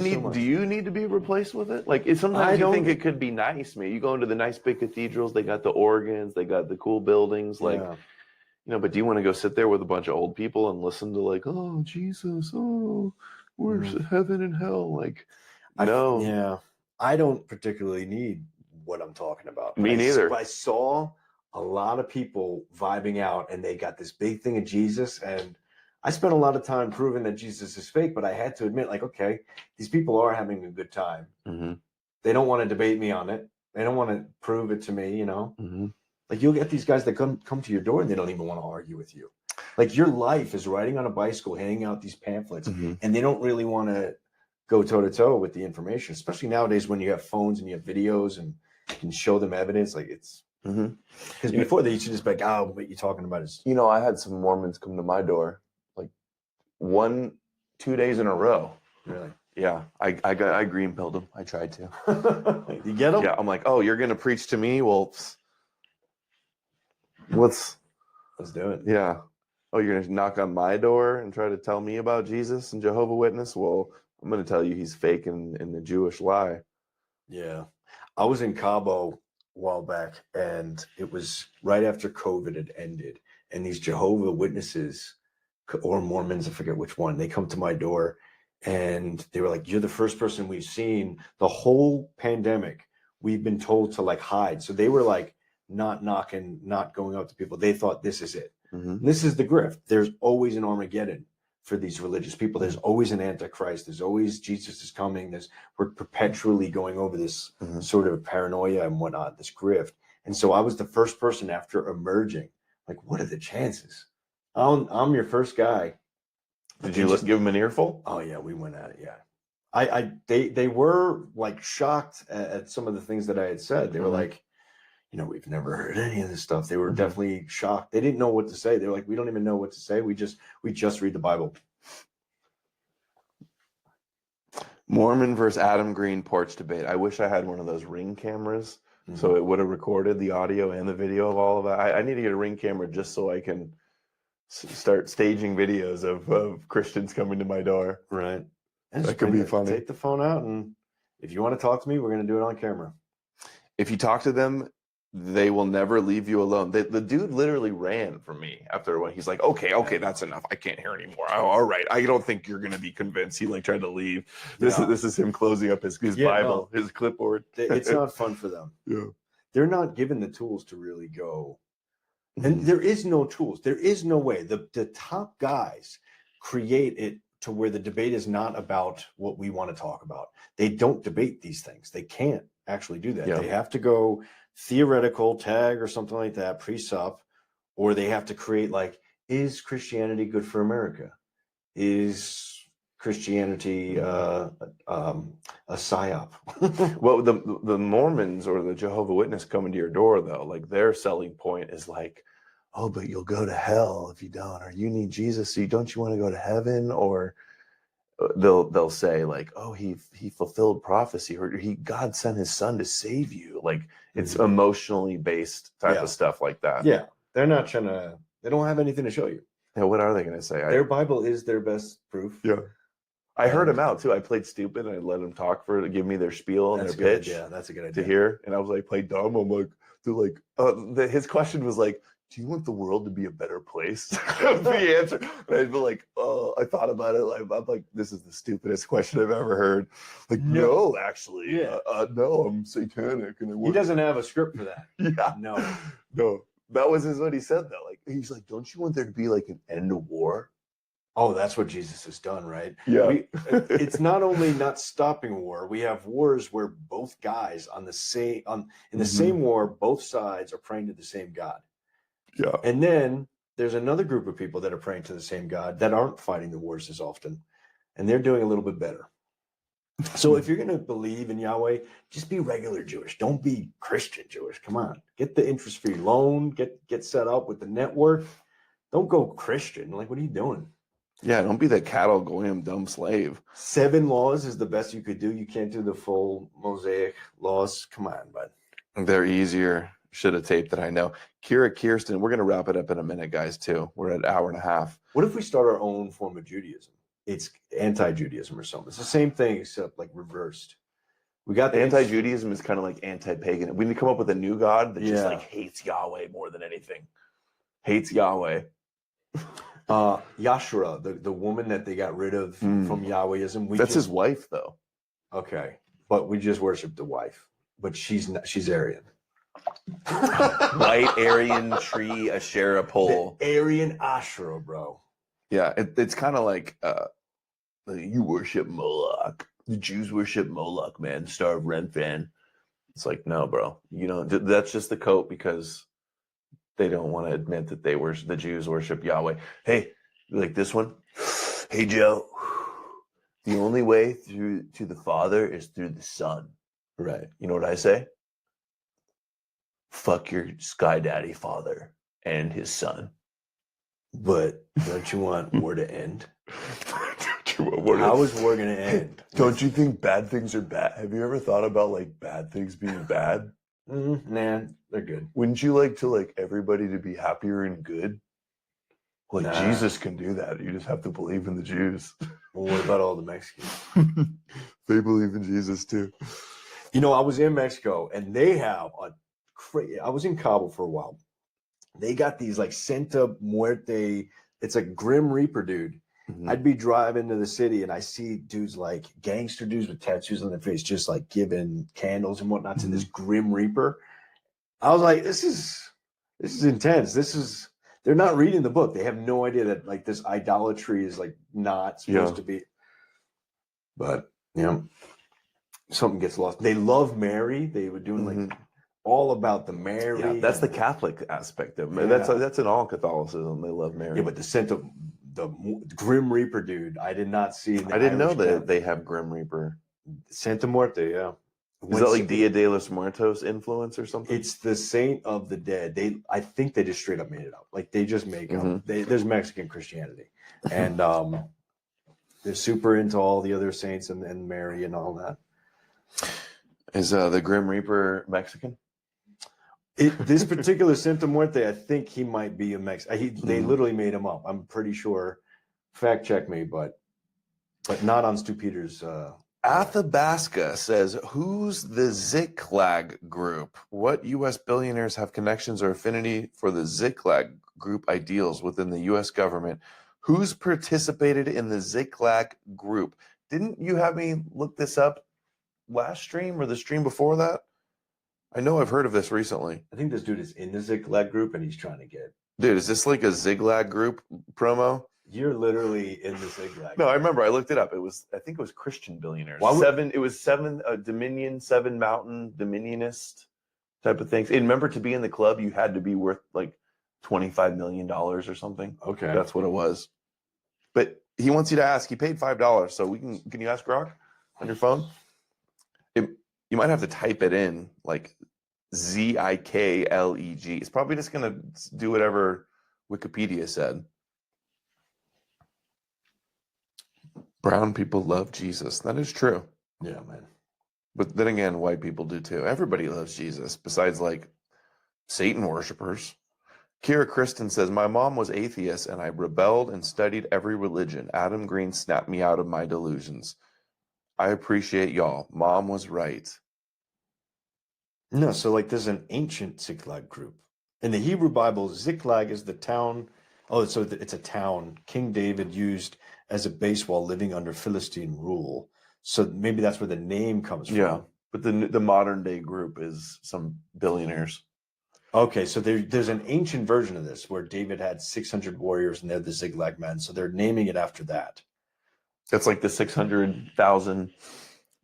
need to be replaced with it? Like, sometimes you think it could be nice. Man, you go into the nice big cathedrals, they got the organs, they got the cool buildings, like, you know. But do you want to go sit there with a bunch of old people and listen to like, oh Jesus, oh, where's heaven and hell? Like, no. I don't particularly need what I'm talking about. Me neither. I saw a lot of people vibing out, and they got this big thing of Jesus, and I spent a lot of time proving that Jesus is fake, but I had to admit, like, okay, these people are having a good time. They don't want to debate me on it. They don't want to prove it to me, you know? Like, you'll get these guys that come to your door and they don't even want to argue with you. Like, your life is riding on a bicycle, handing out these pamphlets, and they don't really want to go toe-to-toe with the information, especially nowadays when you have phones and you have videos and you can show them evidence. Like, it's... Because before they used to just be like, oh, what you're talking about is... You know, I had some Mormons come to my door 2 days in a row. Really? Yeah, I green pilled them. I tried to. You get them? Yeah, I'm like, oh, you're gonna preach to me? Well, let's do it. Yeah. Oh, you're gonna knock on my door and try to tell me about Jesus and Jehovah's Witness? Well, I'm gonna tell you he's fake in the Jewish lie. Yeah, I was in Cabo a while back, and it was right after COVID had ended, and these Jehovah's Witnesses or Mormons, I forget which one, they come to my door and they were like, you're the first person we've seen the whole pandemic. We've been told to like hide. So they were like not knocking, not going up to people. They thought this is it. This is the grift. There's always an Armageddon for these religious people. There's always an Antichrist. There's always Jesus is coming. We're perpetually going over this sort of paranoia and whatnot, this grift. And so I was the first person after emerging. Like, what are the chances? I'm your first guy. Did you give him an earful? Oh yeah, we went at it. Yeah, they were like shocked at some of the things that I had said. They were like, you know, we've never heard any of this stuff. They were definitely shocked. They didn't know what to say. They were like, we don't even know what to say. We just read the Bible. Mormon versus Adam Green porch debate. I wish I had one of those Ring cameras. So it would have recorded the audio and the video of all of that. I need to get a Ring camera just so I can start staging videos of Christians coming to my door. Right. That could be funny. Take the phone out, and if you want to talk to me, we're going to do it on camera. If you talk to them, they will never leave you alone. The dude literally ran from me after one. He's like, okay, that's enough. I can't hear anymore. Oh, all right. I don't think you're going to be convinced. He like tried to leave. This is him closing up his Bible, his clipboard. It's not fun for them. Yeah. They're not given the tools to really go. And there is no tools. There is no way. The top guys create it to where the debate is not about what we want to talk about. They don't debate these things. They can't actually do that. Yeah. They have to go theoretical, tag or something like that, pre-sup, or they have to create like, is Christianity good for America? Is Christianity a psyop? Well, the Mormons or the Jehovah's Witness coming to your door, though, like their selling point is like, oh, but you'll go to hell if you don't, or you need Jesus, so don't you want to go to heaven? Or they'll say like, oh, he fulfilled prophecy, or God sent his son to save you. Like it's emotionally based type of stuff like that. Yeah, they're not trying to. They don't have anything to show you. Yeah, what are they going to say? Their Bible is their best proof. Yeah. I heard him out too. I played stupid and I let them talk to give me their spiel and That's their a good pitch idea. That's a good to idea. hear. And I was like, play dumb. I'm like, they're like, his question was like, do you want the world to be a better place? The answer. And I'd be like, I thought about it. Like, I'm like, this is the stupidest question I've ever heard. Like, no, actually, Yeah. no, I'm satanic. And He doesn't have a script for that. Yeah. No. That was what he said though. Like, he's like, don't you want there to be like an end to war? Oh, that's what Jesus has done, right? Yeah. It's not only not stopping war. We have wars where both guys in the same war, both sides are praying to the same God. Yeah. And then there's another group of people that are praying to the same God that aren't fighting the wars as often, and they're doing a little bit better. So if you're going to believe in Yahweh, just be regular Jewish. Don't be Christian Jewish. Come on, get the interest-free loan. Get set up with the network. Don't go Christian. Like, what are you doing? Yeah, don't be that cattle goyim dumb slave. 7 laws is the best you could do. You can't do the full Mosaic laws. Come on, bud. They're easier. Should have taped that, I know. Kira Kirsten, we're going to wrap it up in a minute, guys, too. We're at an hour and a half. What if we start our own form of Judaism? It's anti-Judaism or something. It's the same thing except like reversed. We got the Anti-Judaism is kind of like anti-pagan. We need to come up with a new god that just Yeah. like hates Yahweh more than anything. Hates Yahweh. Yashura, the woman that they got rid of from Yahwehism. That's his wife, though. Okay, but we just worship the wife. But she's Aryan. White Aryan tree Asherah pole. The Aryan Ashura, bro. Yeah, it's kind of like you worship Moloch. The Jews worship Moloch, man. Star of Renfan. It's like, no, bro. You know, that's just the coat because they don't want to admit that the Jews worship Yahweh. Hey, like this one. Hey, Joe. The only way to the Father is through the Son. Right. You know what I say? Fuck your Sky Daddy father and his son. But don't you want war to end? How How is war going to end? Don't you think bad things are bad? Have you ever thought about like bad things being bad? Nah, they're good. Wouldn't you like to like everybody to be happier and good? Like Nah. Jesus can do that. You just have to believe in the Jews. Well, what about all the Mexicans? They believe in Jesus too. You know, I was in Mexico and they have I was in Kabul for a while. They got these like Santa Muerte. It's a Grim Reaper dude. Mhm. I'd be driving to the city and I see dudes like gangster dudes with tattoos on their face, just like giving candles and whatnot to this Grim Reaper. I was like, this is intense. They're not reading the book. They have no idea that like this idolatry is like not supposed to be. But you know, something gets lost. They love Mary. They were doing like all about the Mary. Yeah, that's the Catholic aspect of it. Yeah. That's in all Catholicism. They love Mary. Yeah, but the Grim Reaper dude, I did not see. I didn't know that they have Grim Reaper. Santa Muerte, yeah. Is that like Dia de los Muertos influence or something? It's the Saint of the Dead. I think they just straight up made it up. Like they just make up. There's Mexican Christianity, and they're super into all the other saints and Mary and all that. Is the Grim Reaper Mexican? This particular Santa Muerte, I think he might be a Mexican. They literally made him up. I'm pretty sure. Fact check me, but not on Stu Peters. Athabasca says, who's the Ziklag group? What U.S. billionaires have connections or affinity for the Ziklag group ideals within the U.S. government? Who's participated in the Ziklag group? Didn't you have me look this up last stream or the stream before that? I know I've heard of this recently. I think this dude is in the Ziklag group and he's trying to get. Dude, is this like a Ziklag group promo? You're literally in the Ziklag. No, I remember. I looked it up. I think it was Christian billionaires. It was seven Dominion, 7 Mountain Dominionist type of things. And remember, to be in the club, you had to be worth like $25 million or something. Okay, that's what it was. But he wants you to ask. He paid $5, so can you ask Grok on your phone? You might have to type it in like Zikleg. It's probably just gonna do whatever Wikipedia said. Brown people love Jesus. That is true. Yeah, man. But then again, white people do too. Everybody loves Jesus, besides like Satan worshipers. Kira Kristen says, my mom was atheist and I rebelled and studied every religion. Adam Green snapped me out of my delusions. I appreciate y'all. Mom was right. No, so like there's an ancient Ziklag group. In the Hebrew Bible, Ziklag is the town. Oh, so it's a town King David used as a base while living under Philistine rule. So maybe that's where the name comes from. Yeah, but the modern day group is some billionaires. Okay, so there's an ancient version of this where David had 600 warriors and they're the Ziklag men. So they're naming it after that. That's like the 600,000.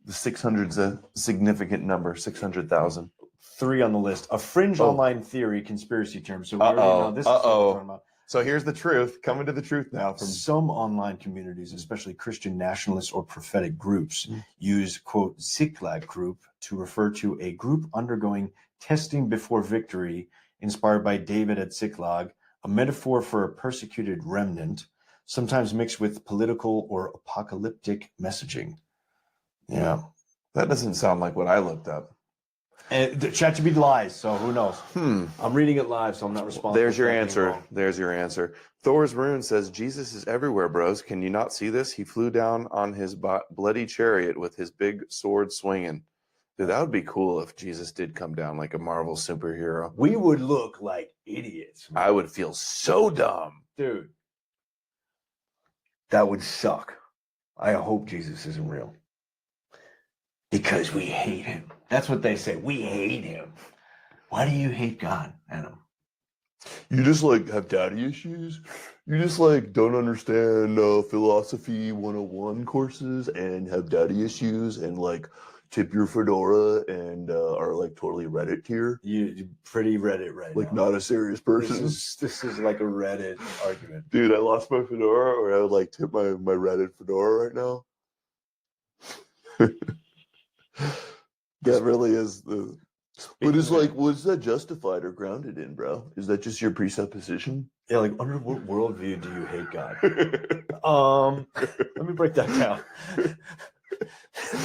The 600's a significant number, 600,000. 3 on the list. A fringe online theory conspiracy term. So we already know this is what we're talking about. So here's the truth. Coming to the truth now. From Some online communities, especially Christian nationalist or prophetic groups, use, quote, Ziklag group to refer to a group undergoing testing before victory, inspired by David at Ziklag, a metaphor for a persecuted remnant, sometimes mixed with political or apocalyptic messaging. Yeah. that doesn't sound like what I looked up. And ChatGPT lies, so who knows? I'm reading it live, so I'm not responsible. There's your for anything answer. wrong. There's your answer. Thor's rune says, Jesus is everywhere, bros. Can you not see this? He flew down on his bloody chariot with his big sword swinging. Dude, that would be cool if Jesus did come down like a Marvel superhero. We would look like idiots, man. I would feel so dumb. Dude. That would suck. I hope Jesus isn't real. Because we hate him. That's what they say. We hate him. Why do you hate God, Adam? You just like have daddy issues. You just like don't understand philosophy 101 courses and have daddy issues and like tip your fedora and are like totally Reddit tier. You're pretty Reddit right Like now. not a serious person. This is like a Reddit argument. Dude, I lost my fedora, or I would like tip my Reddit fedora right now. That really is the. But it's like, what's that justified or grounded in, bro? Is that just your presupposition? Yeah, like under what worldview do you hate God? Let me break that down.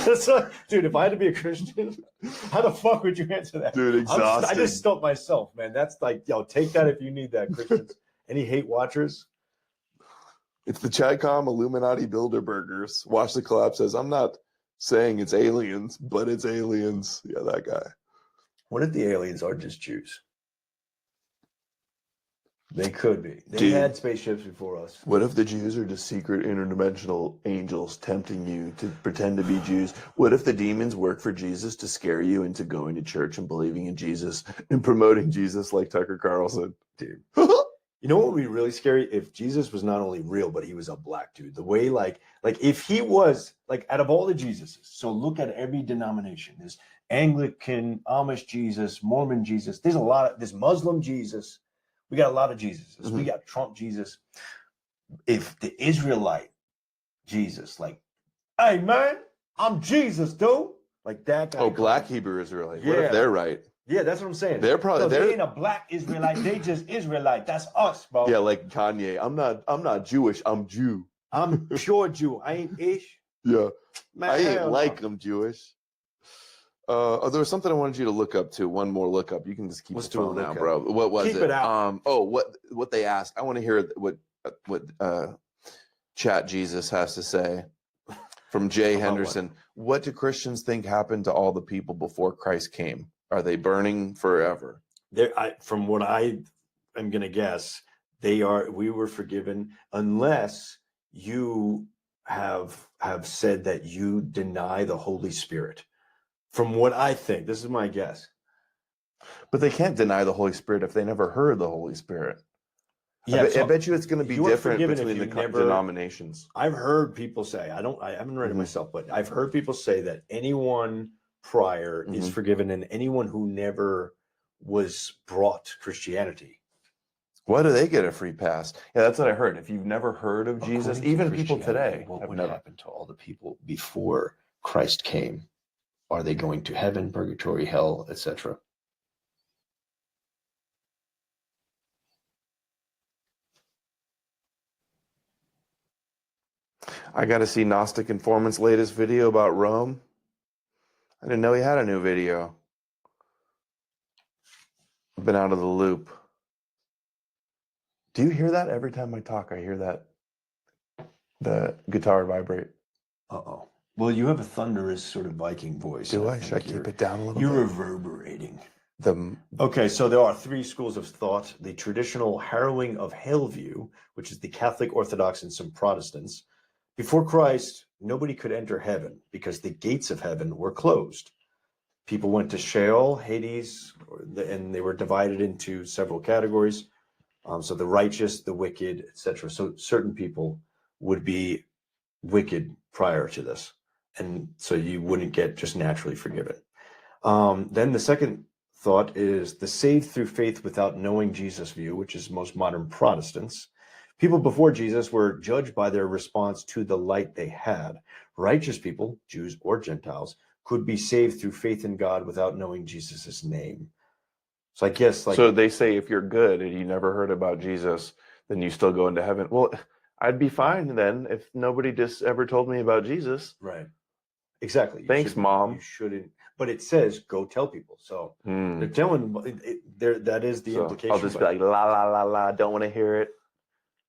That's like, dude, if I had to be a Christian, how the fuck would you answer that? Dude, exhausting. I just stumped myself, man. That's like, yo, take that if you need that, Christians. Any hate watchers? It's the Chicom Illuminati Bilderbergers. Watch the Collapse says, I'm not saying it's aliens, but it's aliens. Yeah, that guy. What if the aliens are just Jews? They could be. They Dude. had spaceships before us. What if the Jews are just secret interdimensional angels tempting you to pretend to be Jews? What if the demons work for Jesus to scare you into going to church and believing in Jesus and promoting Jesus like Tucker Carlson? Dude. You know what would be really scary? If Jesus was not only real, but he was a black dude. The way like if he was like out of all the Jesuses, so look at every denomination. There's Anglican, Amish Jesus, Mormon Jesus. There's a lot of this Muslim Jesus. We got a lot of Jesuses. We got Trump Jesus. If the Israelite Jesus, like, hey man, I'm Jesus, dude. Like that guy. Oh, black Hebrew Israelite. What Yeah. if they're right? Yeah, that's what I'm saying. They're probably they ain't a black Israelite. They just Israelite. That's us, bro. Yeah, like Kanye. I'm not Jewish. I'm Jew. I'm pure Jew. I ain't ish. Yeah, Man, I ain't hell like no. I'm Jewish. Oh, there was something I wanted you to look up to. One more look up. You can just keep Let's the do a phone now, look bro. What was Keep it? it out. What they asked. I want to hear what Chat Jesus has to say from Jay About Henderson. What do Christians think happened to all the people before Christ came? Are they burning forever? From what I am going to guess, we were forgiven unless you have said that you deny the Holy Spirit. From what I think, this is my guess. But they can't deny the Holy Spirit if they never heard the Holy Spirit. Yeah, I bet you it's going to be you are different forgiven between if the you never- denominations. I've heard people say, I haven't read it myself, but I've heard people say that anyone prior is forgiven and anyone who never was brought to Christianity. Why do they get a free pass? Yeah, that's what I heard. If you've never heard of Jesus, According to even people Christianity, today what have would never. happen to all the people before Christ came? Are they going to heaven, purgatory, hell, etc.? I got to see Gnostic Informant's latest video about Rome. I didn't know he had a new video. I've been out of the loop. Do you hear that every time I talk? I hear that the guitar vibrate. Uh-oh. Well, you have a thunderous sort of Viking voice. Do and I? Should I keep it down a little You're bit? reverberating. The Okay, so there are three schools of thought. The traditional harrowing of hell view, which is the Catholic, Orthodox, and some Protestants. Before Christ, nobody could enter heaven because the gates of heaven were closed. People went to Sheol, Hades, and they were divided into several categories. So the righteous, the wicked, etc. So certain people would be wicked prior to this, and so you wouldn't get just naturally forgiven. Then the second thought is the saved through faith without knowing Jesus view, which is most modern Protestants. People before Jesus were judged by their response to the light they had. Righteous people, Jews or Gentiles, could be saved through faith in God without knowing Jesus's name. So I guess so they say if you're good and you never heard about Jesus, then you still go into heaven. Well, I'd be fine then if nobody just ever told me about Jesus. Right. Exactly. Thanks, Mom. You shouldn't. But it says go tell people. So they're telling there. That is the implication. I'll just be like la la la la. Don't want to hear it.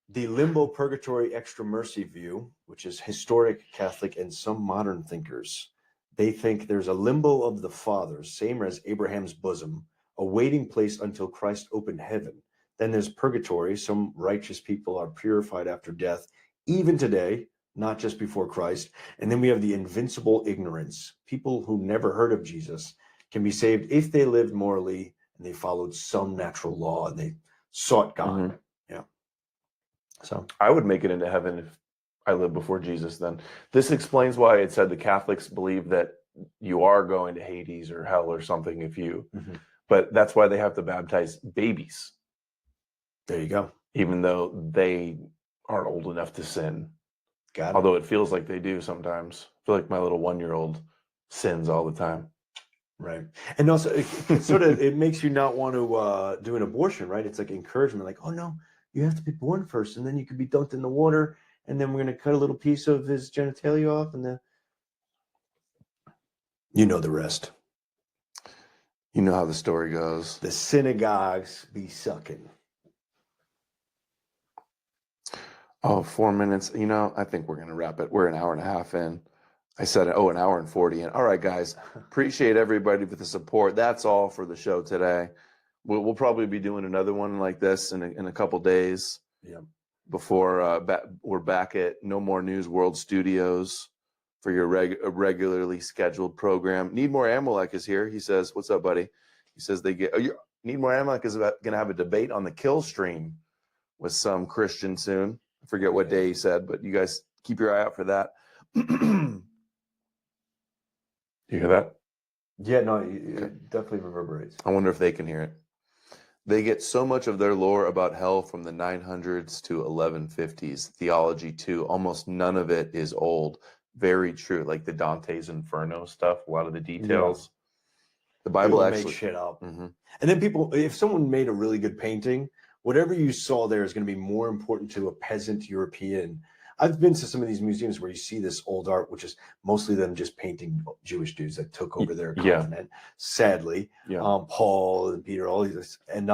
The limbo purgatory extra mercy view, which is historic Catholic and some modern thinkers, they think there's a limbo of the fathers, same as Abraham's bosom, a waiting place until Christ opened heaven. Then there's purgatory. Some righteous people are purified after death, even today, not just before Christ. And then we have the invincible ignorance. People who never heard of Jesus can be saved if they lived morally and they followed some natural law and they sought God. Mm-hmm. Yeah. So I would make it into heaven if I lived before Jesus then. This explains why it said the Catholics believe that you are going to Hades or hell or something if you, but that's why they have to baptize babies. There you go. Even though they aren't old enough to sin. Got it. Although it feels like they do sometimes. I feel like my little 1-year-old sins all the time. Right. And also it sort of, it makes you not want to do an abortion, right? It's like encouragement, like, oh no, you have to be born first and then you could be dunked in the water and then we're going to cut a little piece of his genitalia off and then you know the rest. You know how the story goes. The synagogues be sucking. Oh, 4 minutes. You know, I think we're going to wrap it. We're an hour and a half in. I said, oh, an hour and 40 in. All right, guys. Appreciate everybody for the support. That's all for the show today. We'll probably be doing another one like this in a couple days. Yeah. Before we're back at No More News World Studios for your regularly scheduled program. Need More Amalek is here. He says, what's up, buddy? He says Need More Amalek is going to have a debate on the kill stream with some Christian soon. I forget what day he said, but you guys keep your eye out for that. You hear that? Yeah, no, it definitely reverberates. I wonder if they can hear it. They get so much of their lore about hell from the 900s to 1150s. Theology, too. Almost none of it is old. Very true. Like the Dante's Inferno stuff, a lot of the details. Yeah. The Bible people actually make shit up. And then people, if someone made a really good painting, whatever you saw there is going to be more important to a peasant European. I've been to some of these museums where you see this old art, which is mostly them just painting Jewish dudes that took over their continent. Sadly, Paul and Peter, all these, and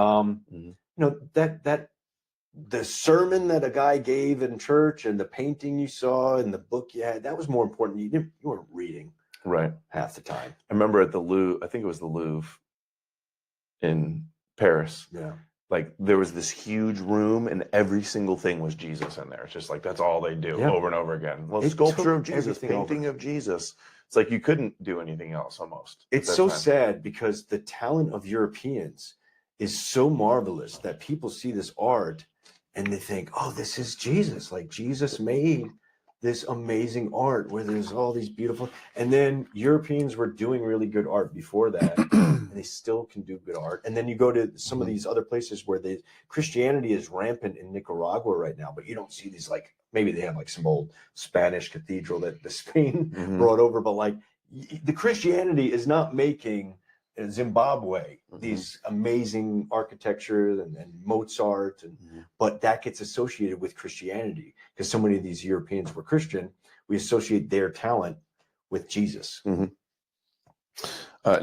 you know that the sermon that a guy gave in church and the painting you saw and the book you had, that was more important. You weren't reading half the time. I remember at the Louvre, I think it was the Louvre in Paris. Yeah. Like there was this huge room and every single thing was Jesus in there. It's just like, that's all they do over and over again. Well, sculpture of Jesus, painting of Jesus. It's like you couldn't do anything else almost. It's so sad because the talent of Europeans is so marvelous that people see this art and they think, oh, this is Jesus. Like Jesus made this amazing art where there's all these beautiful, and then Europeans were doing really good art before that. And they still can do good art. And then you go to some of these other places where Christianity is rampant in Nicaragua right now, but you don't see these, like, maybe they have like some old Spanish cathedral that the Spain brought over, but like the Christianity is not making Zimbabwe these amazing architecture and Mozart, but that gets associated with Christianity because so many of these Europeans were Christian. We associate their talent with Jesus.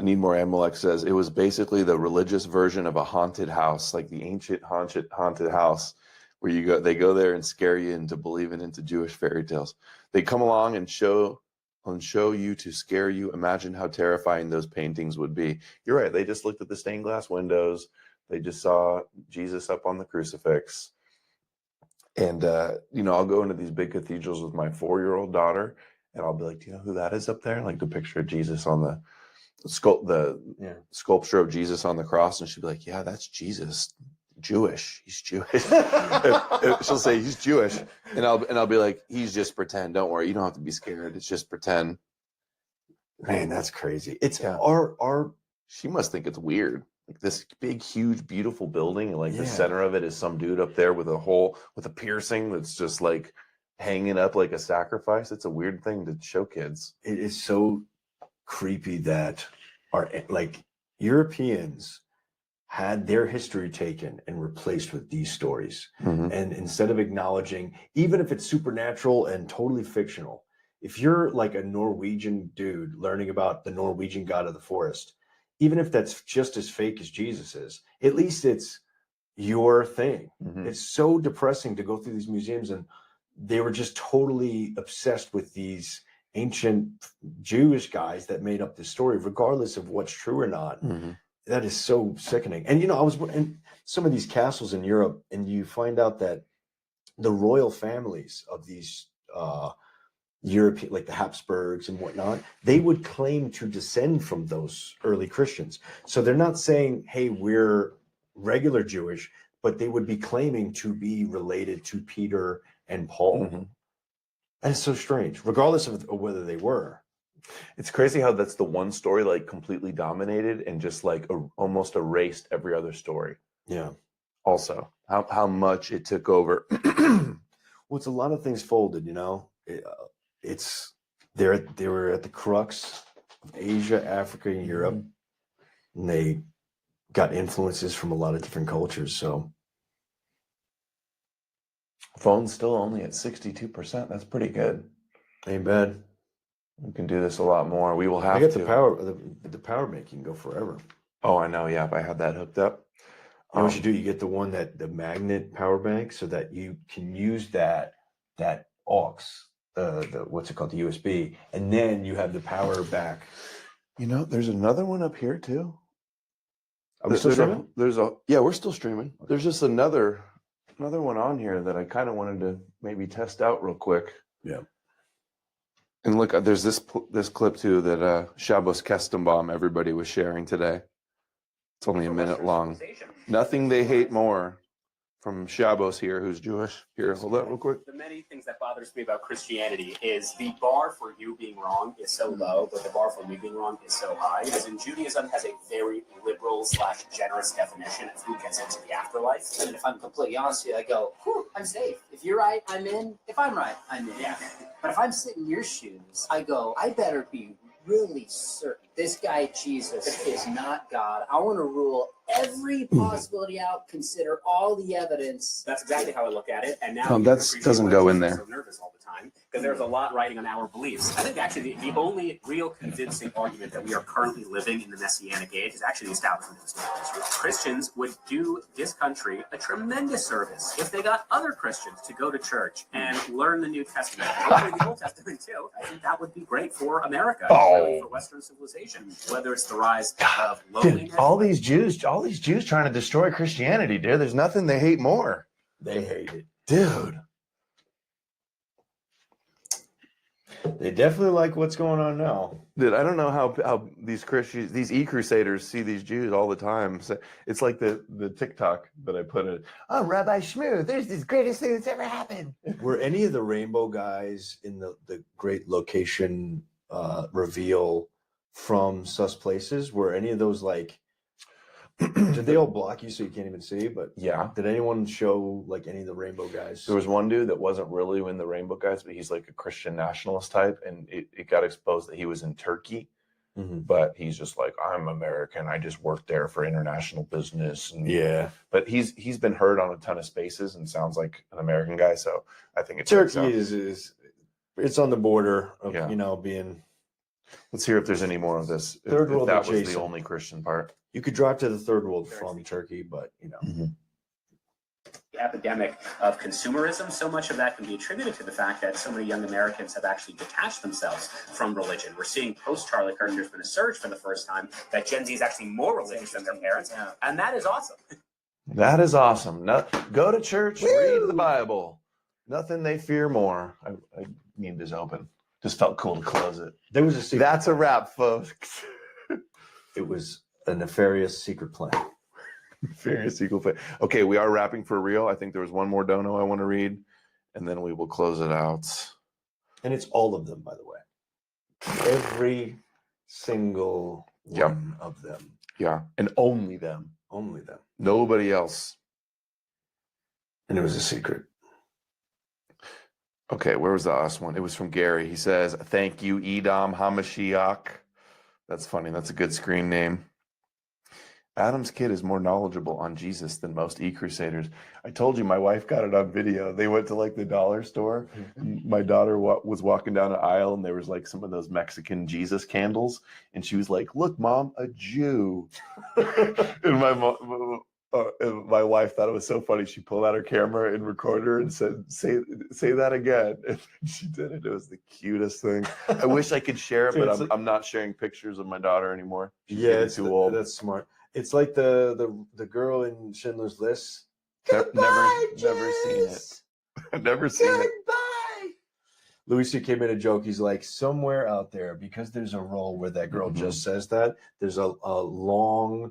Need More Amalek says it was basically the religious version of a haunted house, like the ancient haunted house. where they go there and scare you into believing into Jewish fairy tales. They come along and show you to scare you. Imagine how terrifying those paintings would be. You're right. They just looked at the stained glass windows. They just saw Jesus up on the crucifix. And, I'll go into these big cathedrals with my 4-year-old daughter, and I'll be like, do you know who that is up there? Like the picture of Jesus on the sculpture of Jesus on the cross. And she'll be like, yeah, that's Jesus. Jewish. He's Jewish. She'll say he's Jewish. And I'll be like, he's just pretend. Don't worry. You don't have to be scared. It's just pretend. Man, that's crazy. It's she must think it's weird. Like this big, huge, beautiful building, and like the center of it is some dude up there with a piercing that's just like hanging up like a sacrifice. It's a weird thing to show kids. It is so creepy that Europeans had their history taken and replaced with these stories. Mm-hmm. And instead of acknowledging, even if it's supernatural and totally fictional, if you're like a Norwegian dude learning about the Norwegian god of the forest, even if that's just as fake as Jesus is, at least it's your thing. Mm-hmm. It's so depressing to go through these museums, and they were just totally obsessed with these ancient Jewish guys that made up this story, regardless of what's true or not. Mm-hmm. That is so sickening. And, I was in some of these castles in Europe, and you find out that the royal families of these European, like the Habsburgs and whatnot, they would claim to descend from those early Christians. So they're not saying, hey, we're regular Jewish, but they would be claiming to be related to Peter and Paul. Mm-hmm. And it's so strange, regardless of whether they were. It's crazy how that's the one story like completely dominated and just like almost erased every other story. Yeah. Also, how much it took over. Well, it's a lot of things folded, they were at the crux of Asia, Africa, and Europe, and they got influences from a lot of different cultures. So, Phone's still only at 62%. That's pretty good. Ain't bad. We can do this a lot more. We will have I get to. the power bank can go forever. Oh, I know. Yeah, if I had that hooked up. You know what you do? You get the magnet power bank, so that you can use that aux, the what's it called, the USB, and then you have the power back. There's another one up here too. Are we still streaming? We're still streaming. There's just another one on here that I kind of wanted to maybe test out real quick. Yeah. And look, there's this clip too that Shabbos Kestenbaum everybody was sharing today. It's only a minute long. Nothing they hate more from Shabbos here, who's Jewish. Here, hold that real quick. The many things that bothers me about Christianity is the bar for you being wrong is so low, but the bar for me being wrong is so high. Because in Judaism has a very liberal / generous definition of who gets into the afterlife. And if I'm completely honest with you, I go, whew, I'm safe. If you're right, I'm in. If I'm right, I'm in. Yeah. But if I'm sitting in your shoes, I go, I better be really certain this guy Jesus is not God. I want to rule every possibility out, consider all the evidence. That's exactly how I look at it. And now That doesn't go in there. So nervous all the time because there's a lot riding on our beliefs. I think actually the only real convincing argument that we are currently living in the Messianic age is actually the establishment of the state of Israel. Christians would do this country a tremendous service if they got other Christians to go to church and learn the New Testament, hopefully the Old Testament too. I think that would be great for America, really for Western civilization. Whether it's the rise of loneliness, Dude, all these Jews trying to destroy Christianity, dude. There's nothing they hate more. They hate it. Dude. They definitely like what's going on now. Dude, I don't know how these Christians, these e-crusaders see these Jews all the time. So it's like the TikTok that I put in. Oh, Rabbi Shmoo, there's this greatest thing that's ever happened. Were any of the rainbow guys in the great location reveal from sus places? Were any of those like, did they all block you so you can't even see? But yeah, did anyone show like any of the rainbow guys? There was one dude that wasn't really in the rainbow guys, but he's like a Christian nationalist type, and it got exposed that he was in Turkey. Mm-hmm. But he's just like, I'm American. I just worked there for international business. And, yeah. But he's been heard on a ton of spaces and sounds like an American guy. So I think Turkey is it's on the border of being. Let's hear if there's any more of this. Third world that was adjacent. the only Christian part. You could drive to the third world from Turkey, but Mm-hmm. epidemic of consumerism. So much of that can be attributed to the fact that so many young Americans have actually detached themselves from religion. We're seeing post-Charlie Kirk, there's been a surge for the first time that Gen Z is actually more religious than their parents, and that is awesome. That is awesome. Go to church, read the Bible. Nothing they fear more. I need this open. Just felt cool to close it. There was a secret. That's a wrap, folks. It was a nefarious secret plan. Nefarious secret plan. Okay, we are wrapping for real. I think there was one more dono I want to read, and then we will close it out. And it's all of them, by the way. Every single one of them. Yeah, and only them. Only them. Nobody else. And it was a secret. Okay, where was the last one? It was from Gary. He says, thank you, Edom HaMashiach. That's funny. That's a good screen name. Adam's kid is more knowledgeable on Jesus than most e-crusaders. I told you my wife got it on video. They went to like the dollar store. And my daughter was walking down an aisle and there was like some of those Mexican Jesus candles. And she was like, look, Mom, a Jew. And my wife thought it was so funny. She pulled out her camera and recorded her and said, say that again. And she did it. It was the cutest thing. I wish I could share it, but I'm not sharing pictures of my daughter anymore. She's getting too old. That's smart. It's like the girl in Schindler's List. Never seen it. Never seen it. Louis C.K. made a joke. He's like, somewhere out there, because there's a role where that girl just says that, there's a long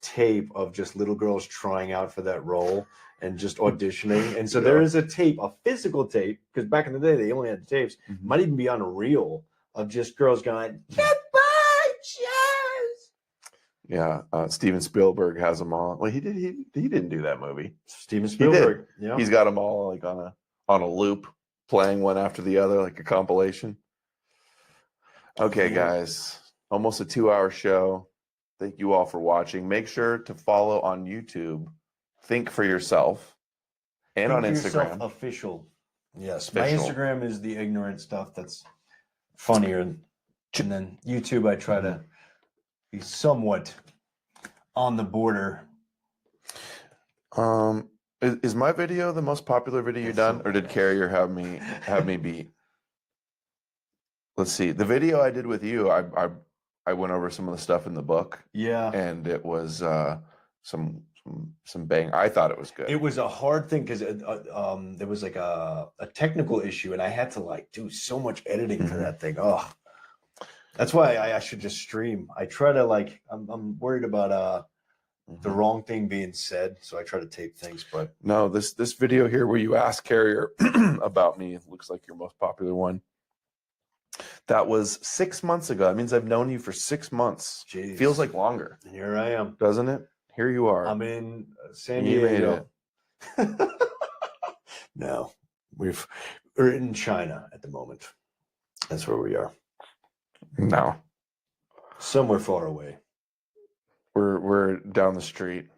tape of just little girls trying out for that role and just auditioning. And so there is a tape, a physical tape, because back in the day they only had the tapes, might even be on a reel of just girls going, goodbye, cheers. Yeah, Steven Spielberg has them all. Well, he didn't do that movie. Steven Spielberg. Yeah, he's got them all like on a loop, playing one after the other, like a compilation. Okay, guys, almost a 2-hour show. Thank you all for watching. Make sure to follow on YouTube. Think for yourself, and on Instagram. Official. Yes, Official. My Instagram is the ignorant stuff that's funnier, and then YouTube I try to be somewhat on the border. Is my video the most popular video you've done, or did Carrier have me beat? Let's see. The video I did with you, I went over some of the stuff in the book. Yeah, and it was some bang. I thought it was good. It was a hard thing because there was like a technical issue, and I had to like do so much editing for that thing. Oh, that's why I should just stream. I try to like. I'm worried about the wrong thing being said, so I try to tape things. But no, this video here where you ask Carrier about me looks like your most popular one. That was 6 months ago. That means I've known you for 6 months. Jeez. Feels like longer. And here I am. Doesn't it? Here you are. I'm in San Diego. No, we're in China at the moment. That's where we are. No. Somewhere far away. We're down the street.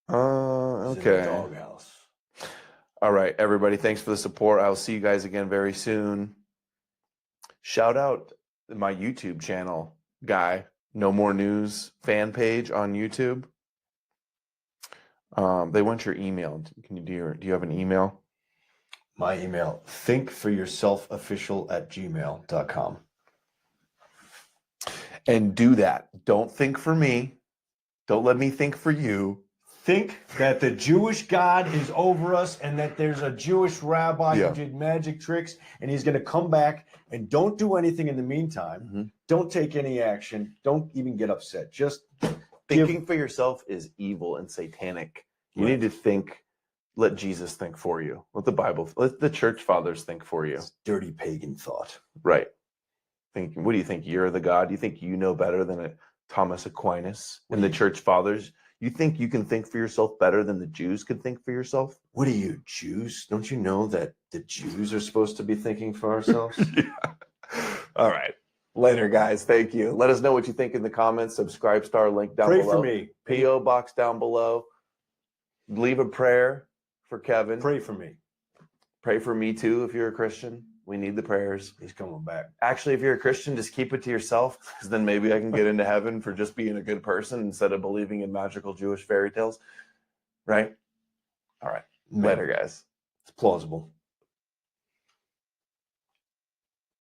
Okay. It's in the doghouse. All right, everybody. Thanks for the support. I'll see you guys again very soon. Shout out my YouTube channel, Guy. No More News fan page on YouTube. They want your email. Do you have an email? My email, thinkforyourselfofficial@gmail.com. And do that. Don't think for me. Don't let me think for you. Think that the Jewish God is over us and that there's a Jewish rabbi who did magic tricks and he's going to come back, and don't do anything in the meantime. Don't take any action. Don't even get upset. Just thinking for yourself is evil and satanic. You need to think. Let Jesus think for you. Let the Bible, let the church fathers think for you. It's dirty pagan thought. Right. Thinking, what do you think? You're the God? You think you know better than Thomas Aquinas and the church fathers? You think you can think for yourself better than the Jews could think for yourself? What are you, Jews? Don't you know that the Jews are supposed to be thinking for ourselves? All right. Later, guys. Thank you. Let us know what you think in the comments. Subscribe star link down below. Pray for me. P.O. box down below. Leave a prayer for Kevin. Pray for me. Pray for me too if you're a Christian. We need the prayers. He's coming back. Actually, if you're a Christian, just keep it to yourself, because then maybe I can get into heaven for just being a good person instead of believing in magical Jewish fairy tales. Right? All right. Man, Later, guys. it's plausible.